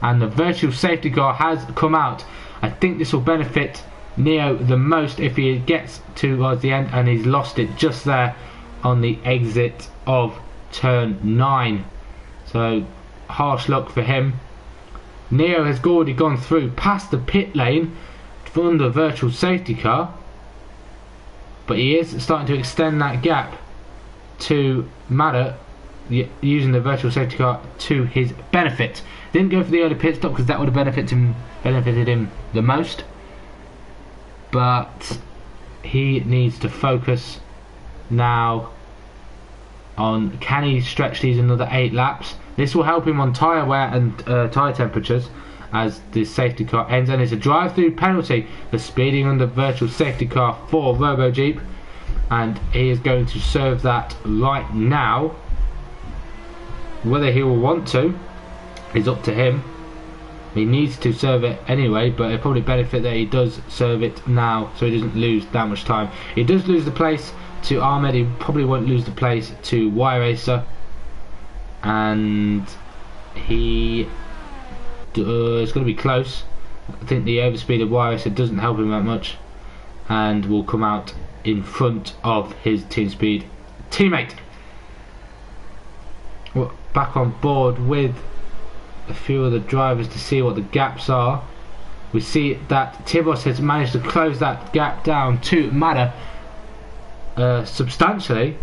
And the virtual safety car has come out. I think this will benefit Neo the most if he gets towards the end, and he's lost it just there on the exit of turn 9. So harsh luck for him. Neo has already gone through past the pit lane from the virtual safety car, but he is starting to extend that gap to Mada using the virtual safety car to his benefit. Didn't go for the early pit stop because that would have benefited him the most, but he needs to focus now on, can he stretch these another 8 laps. This will help him on tyre wear and tyre temperatures as the safety car ends, and it's a drive-through penalty for speeding under virtual safety car for RoboJeep, and he is going to serve that right now. Whether he will want to is up to him. He needs to serve it anyway, but it'll probably benefit that he does serve it now so he doesn't lose that much time. He does lose the place to Ahmed. He probably won't lose the place to Y-Racer, and he it's going to be close. I think the overspeed of Y-Racer doesn't help him that much, and will come out in front of his team speed teammate. We're back on board with a few of the drivers to see what the gaps are. We see that Tibos has managed to close that gap down to Mada substantially,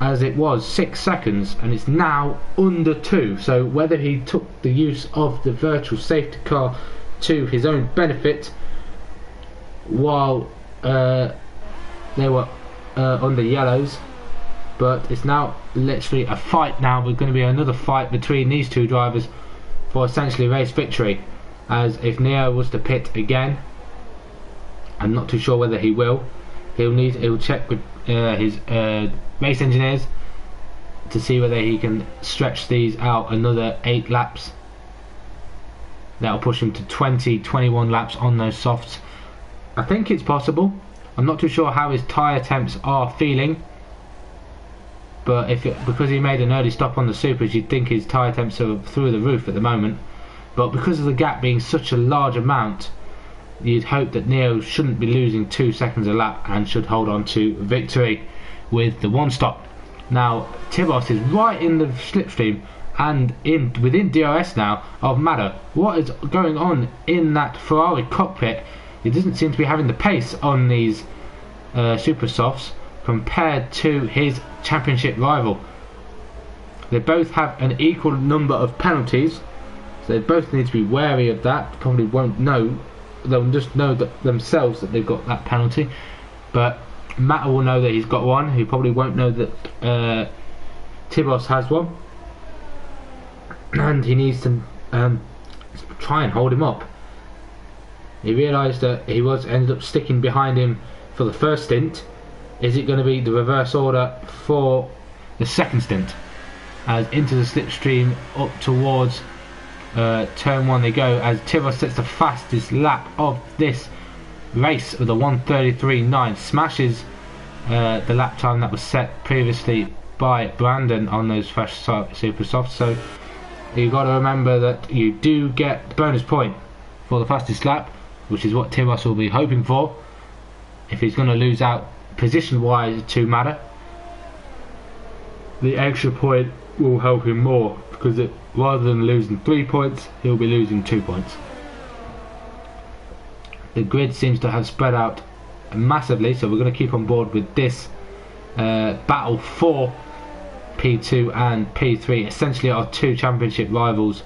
as it was 6 seconds and it's now under 2. So whether he took the use of the virtual safety car to his own benefit while they were under yellows, but it's now literally a fight now. We're going to be another fight between these two drivers for essentially race victory, as if Neo was to pit again, I'm not too sure whether he will. He'll check with his race engineers to see whether he can stretch these out another 8 laps. That'll push him to 21 laps on those softs. I think it's possible. I'm not too sure how his tyre temps are feeling, but because he made an early stop on the supers, you'd think his tyre temps are through the roof at the moment. But because of the gap being such a large amount, you'd hope that Neo shouldn't be losing 2 seconds a lap and should hold on to victory with the 1 stop. Now Tibos is right in the slipstream and within DRS now of Matter. What is going on in that Ferrari cockpit? He doesn't seem to be having the pace on these super softs compared to his championship rival. They both have an equal number of penalties, so they both need to be wary of that. Probably won't know, they'll just know that themselves that they've got that penalty, but Matter will know that he's got one. He probably won't know that Tibos has one, and he needs to try and hold him up. He realised that he ended up sticking behind him for the first stint. Is it going to be the reverse order for the second stint? As into the slipstream up towards turn 1 they go, as Tibos sets the fastest lap of this race with a 1:33.9, smashes the lap time that was set previously by Brandon on those fresh super softs. So you've got to remember that you do get the bonus point for the fastest lap, which is what Tibos will be hoping for if he's going to lose out position wise to Matter. The extra point will help him more, because rather than losing 3 points, he'll be losing 2 points. The grid seems to have spread out massively, so we're going to keep on board with this battle for P2 and P3, essentially our 2 championship rivals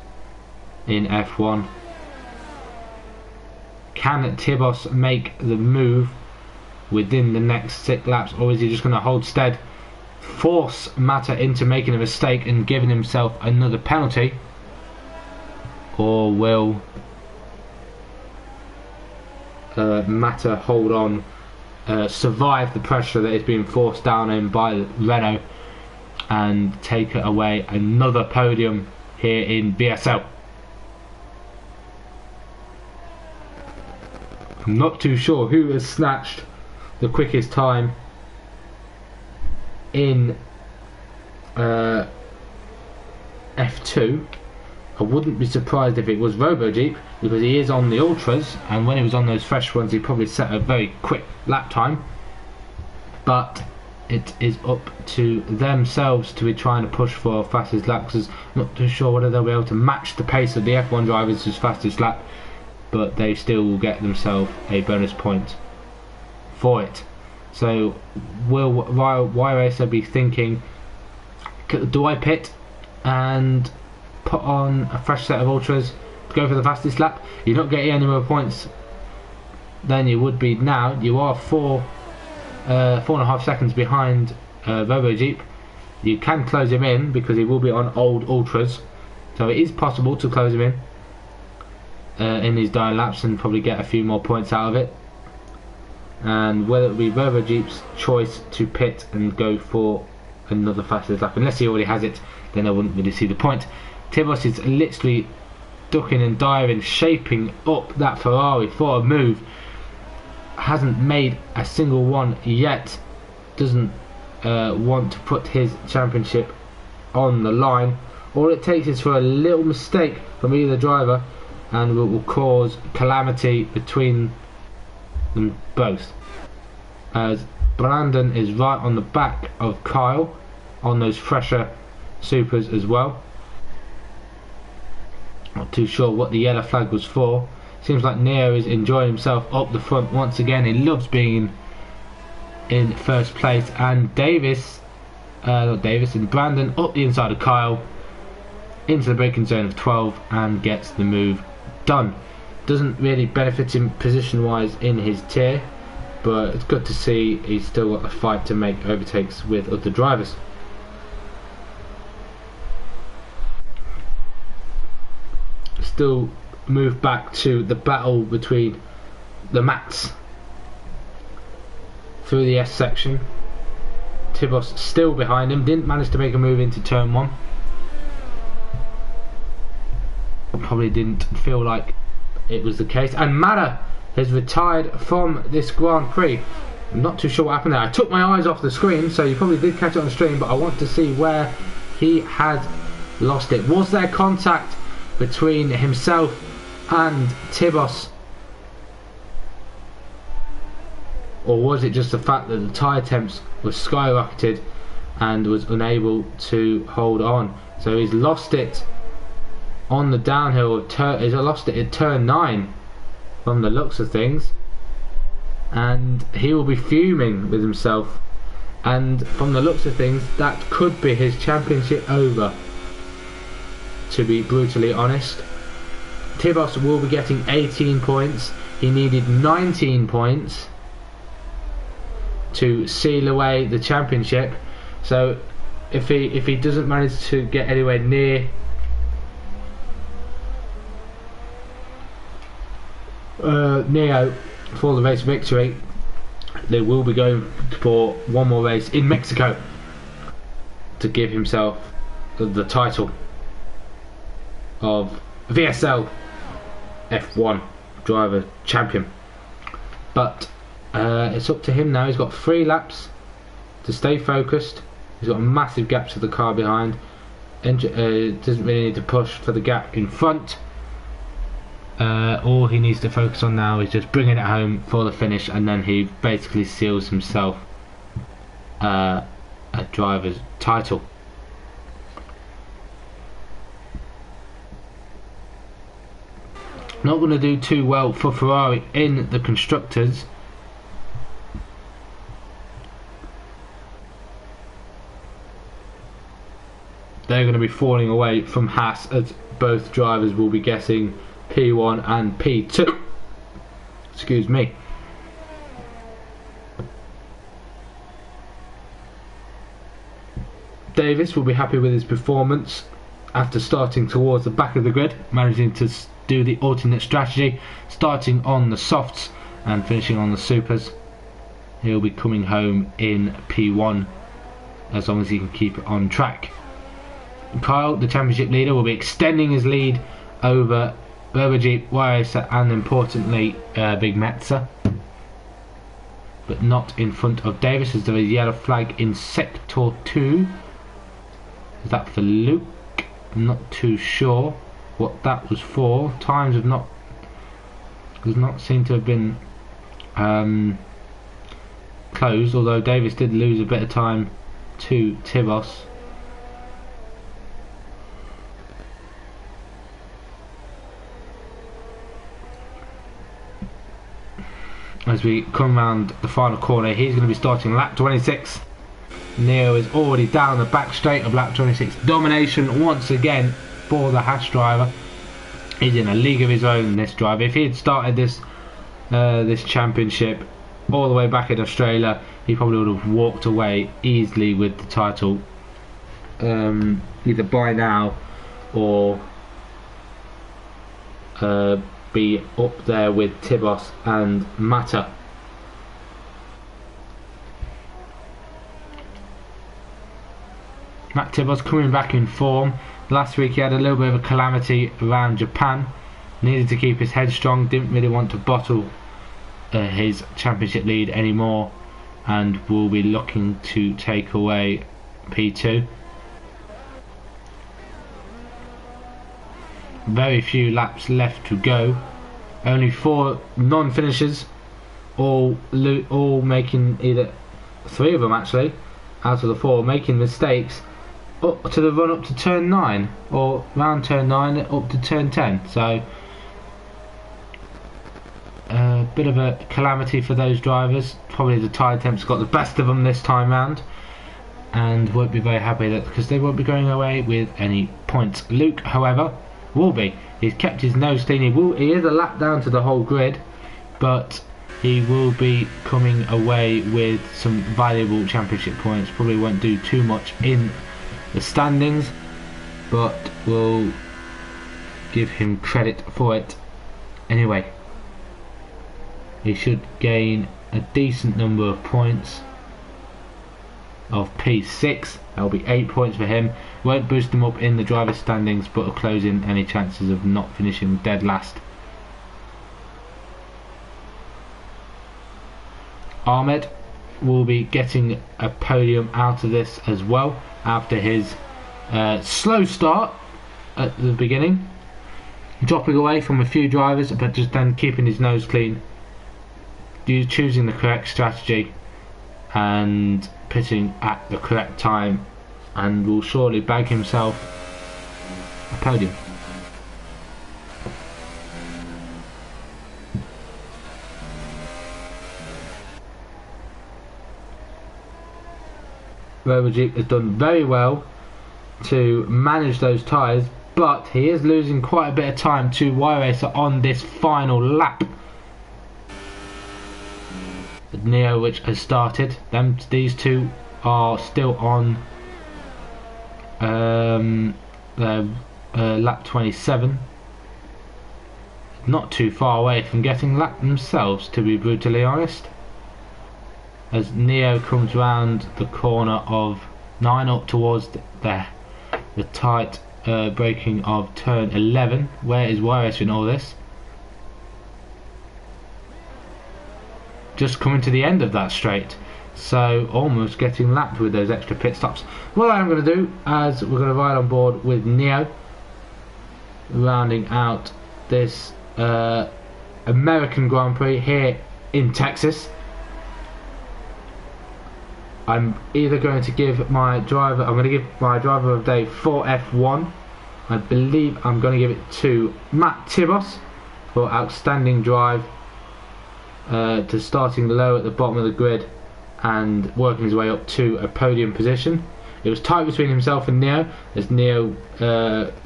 in F1. Can Tibos make the move within the next 6 laps, or is he just going to hold stead, force Matter into making a mistake and giving himself another penalty, or will Matter hold on, survive the pressure that is being forced down him by Renault and take away another podium here in VSL? I'm not too sure who has snatched the quickest time in F2. I wouldn't be surprised if it was RoboJeep, because he is on the Ultras, and when he was on those fresh ones he probably set a very quick lap time. But it is up to themselves to be trying to push for fastest lap, because I'm not too sure whether they'll be able to match the pace of the F1 drivers' fastest lap, but they still will get themselves a bonus point for it. So will Y-Racer be thinking, do I pit and put on a fresh set of Ultras to go for the fastest lap? You're not getting any more points than you would be now. You are 4.5 seconds behind RoboJeep. You can close him in because he will be on old Ultras, so it is possible to close him in these dying laps and probably get a few more points out of it. And whether it be RoboJeep's choice to pit and go for another fastest lap, unless he already has it, then I wouldn't really see the point. Tibos is literally ducking and diving, shaping up that Ferrari for a move. Hasn't made a single one yet. Doesn't want to put his championship on the line. All it takes is for a little mistake from either driver, and will cause calamity between them both. As Brandon is right on the back of Kyle on those fresher supers as well. Not too sure what the yellow flag was for. Seems like Neo is enjoying himself up the front once again. He loves being in first place, and and Brandon up the inside of Kyle into the braking zone of 12 and gets the move done. Doesn't really benefit him position wise in his tier, but it's good to see he's still got the fight to make overtakes with other drivers. Still move back to the battle between the mats through the S section. Tibos still behind him, didn't manage to make a move into turn 1. Probably didn't feel like it was the case. And Mata has retired from this Grand Prix. I'm not too sure what happened there. I took my eyes off the screen, so you probably did catch it on the stream, but I want to see where he had lost it. Was there contact between himself and Tibos? Or was it just the fact that the tyre temps were skyrocketed and was unable to hold on? So he's lost it on the downhill. He's lost it at turn 9 from the looks of things, and he will be fuming with himself, and from the looks of things that could be his championship over, to be brutally honest. Tibos will be getting 18 points. He needed 19 points to seal away the championship, so if he doesn't manage to get anywhere near Neo for the race victory, they will be going for one more race in Mexico to give himself the title of VSL F1 driver champion. But it's up to him now. He's got 3 laps to stay focused. He's got a massive gap to the car behind. Doesn't really need to push for the gap in front. All he needs to focus on now is just bringing it home for the finish, and then he basically seals himself a driver's title. Not going to do too well for Ferrari in the constructors. They're going to be falling away from Haas, as both drivers will be getting P1 and P2. Excuse me. Davis will be happy with his performance after starting towards the back of the grid, managing to do the alternate strategy, starting on the softs and finishing on the supers. He'll be coming home in P1 as long as he can keep it on track. Kyle, the championship leader, will be extending his lead over Berberjeep, Wyasa and importantly Big Metza, but not in front of Davis, as there is a yellow flag in sector 2. Is that for Luke? I'm not too sure what that was for. Times have not does not seem to have been closed, although Davis did lose a bit of time to Tibos. As we come round the final corner, he's going to be starting lap 26. Neo is already down the back straight of lap 26. Domination once again for the Haas driver. He's in a league of his own, this driver. If he had started this this championship all the way back in Australia, he probably would have walked away easily with the title, either by now or be up there with Tibos and Mata. Matt Tibos coming back in form. Last week he had a little bit of a calamity around Japan. Needed to keep his head strong, didn't really want to bottle his championship lead anymore, and will be looking to take away P2. Very few laps left to go. Only 4 non-finishers, all making, either 3 of them actually out of the 4 making mistakes up to the run up to turn 9, or round turn 9 up to turn 10. So a bit of a calamity for those drivers. Probably the tyre temps got the best of them this time round, and won't be very happy that, because they won't be going away with any points. Luke, however, will be. He's kept his nose clean. He is a lap down to the whole grid, but he will be coming away with some valuable championship points. Probably won't do too much in the standings, but we'll give him credit for it anyway. He should gain a decent number of points of P6. That'll be 8 points for him. Won't boost him up in the driver's standings, but will close in any chances of not finishing dead last. Ahmed will be getting a podium out of this as well after his slow start at the beginning, dropping away from a few drivers but just then keeping his nose clean, choosing the correct strategy and pitting at the correct time, and will surely bag himself a podium. Robojeep has done very well to manage those tyres, but he is losing quite a bit of time to Y-Racer on this final lap. The Neo, which has started, these two are still on their lap 27, not too far away from getting lapped themselves, to be brutally honest, as Neo comes round the corner of 9 up towards the tight braking of turn 11. Where is Y-Racer in all this? Just coming to the end of that straight, so almost getting lapped with those extra pit stops. What I'm going to do, as we're going to ride on board with Neo, rounding out this American Grand Prix here in Texas, I'm either going to give my driver, of the day for F1. I believe I'm going to give it to Matt Tibos for outstanding drive, to starting low at the bottom of the grid and working his way up to a podium position. It was tight between himself and Neo, as Neo,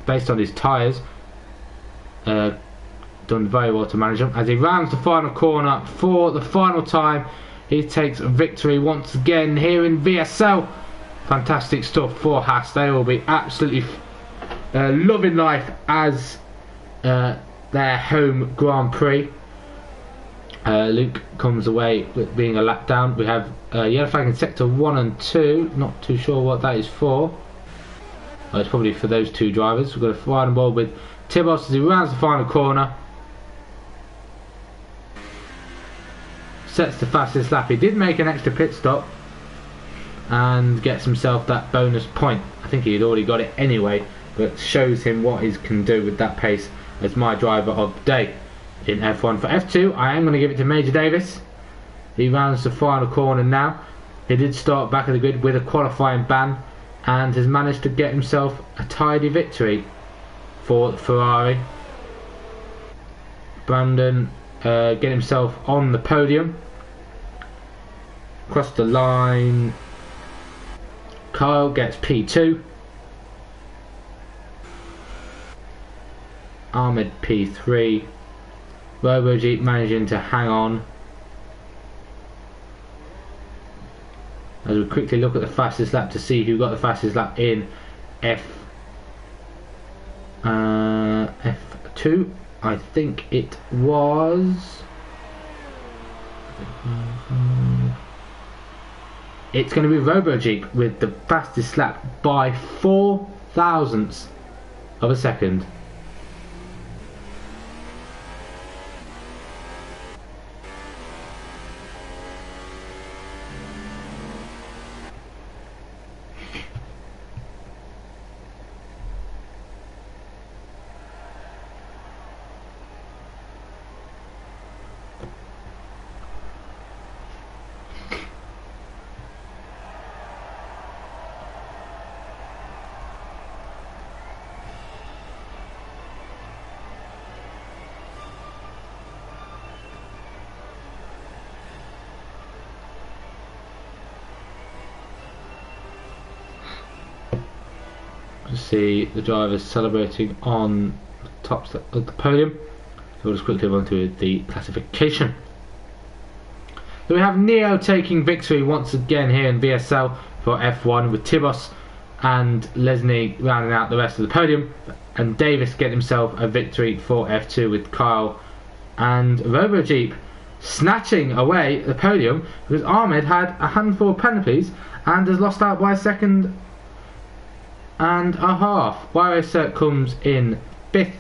based on his tyres, done very well to manage them. As he rounds the final corner for the final time, he takes victory once again here in VSL. Fantastic stuff for Haas. They will be absolutely loving life as their home Grand Prix. Luke comes away with being a lap down. We have yellow flag in sector 1 and 2. Not too sure what that is for. It's probably for those two drivers. We've got a ride on board with Tibos as he rounds the final corner. Sets the fastest lap. He did make an extra pit stop and gets himself that bonus point. I think he had already got it anyway, but shows him what he can do with that pace as my driver of the day in F1. For F2, I am going to give it to Major Davis. He rounds the final corner now. He did start back of the grid with a qualifying ban and has managed to get himself a tidy victory for Ferrari. Brandon get himself on the podium. Across the line, Kyle gets P2, Ahmed P3, Robojeep managing to hang on. As we quickly look at the fastest lap to see who got the fastest lap in F2, I think it was... It's going to be Robojeep with the fastest lap by 4 thousandths of a second. See the drivers celebrating on the top of the podium. So we'll just quickly run through the classification. So we have Neo taking victory once again here in VSL for F1, with Tibos and Lesney rounding out the rest of the podium, and Davis getting himself a victory for F2 with Kyle and RoboJeep snatching away the podium because Ahmed had a handful of penalties and has lost out by a second and a half. Cert comes in 5th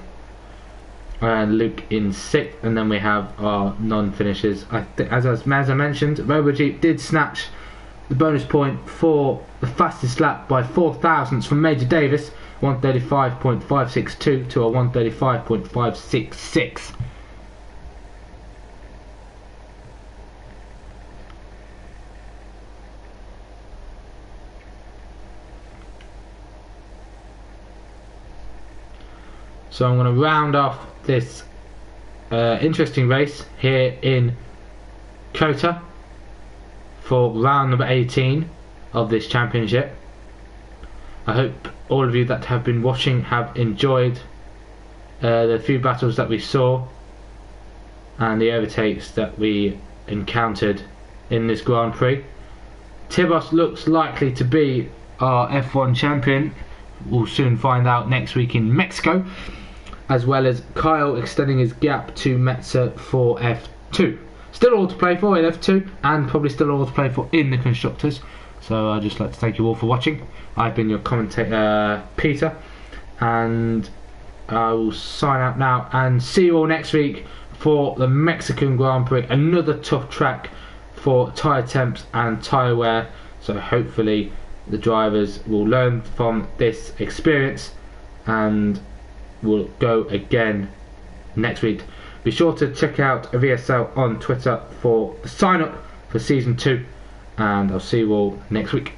and Luke in 6th, and then we have our non-finishers. As I mentioned, RoboJeep did snatch the bonus point for the fastest lap by 4 thousandths from Major Davis, 135.562 to a 135.566. So I'm going to round off this interesting race here in Kota for round number 18 of this championship. I hope all of you that have been watching have enjoyed the few battles that we saw and the overtakes that we encountered in this Grand Prix. Tibos looks likely to be our F1 champion. We'll soon find out next week in Mexico, as well as Kyle extending his gap to Metzer for F2. Still all to play for in F2, and probably still all to play for in the Constructors. So I'd just like to thank you all for watching. I've been your commentator, Peter, and I will sign out now and see you all next week for the Mexican Grand Prix. Another tough track for tyre temps and tyre wear, so hopefully the drivers will learn from this experience and will go again next week. Be sure to check out VSL on Twitter for the sign up for season 2, and I'll see you all next week.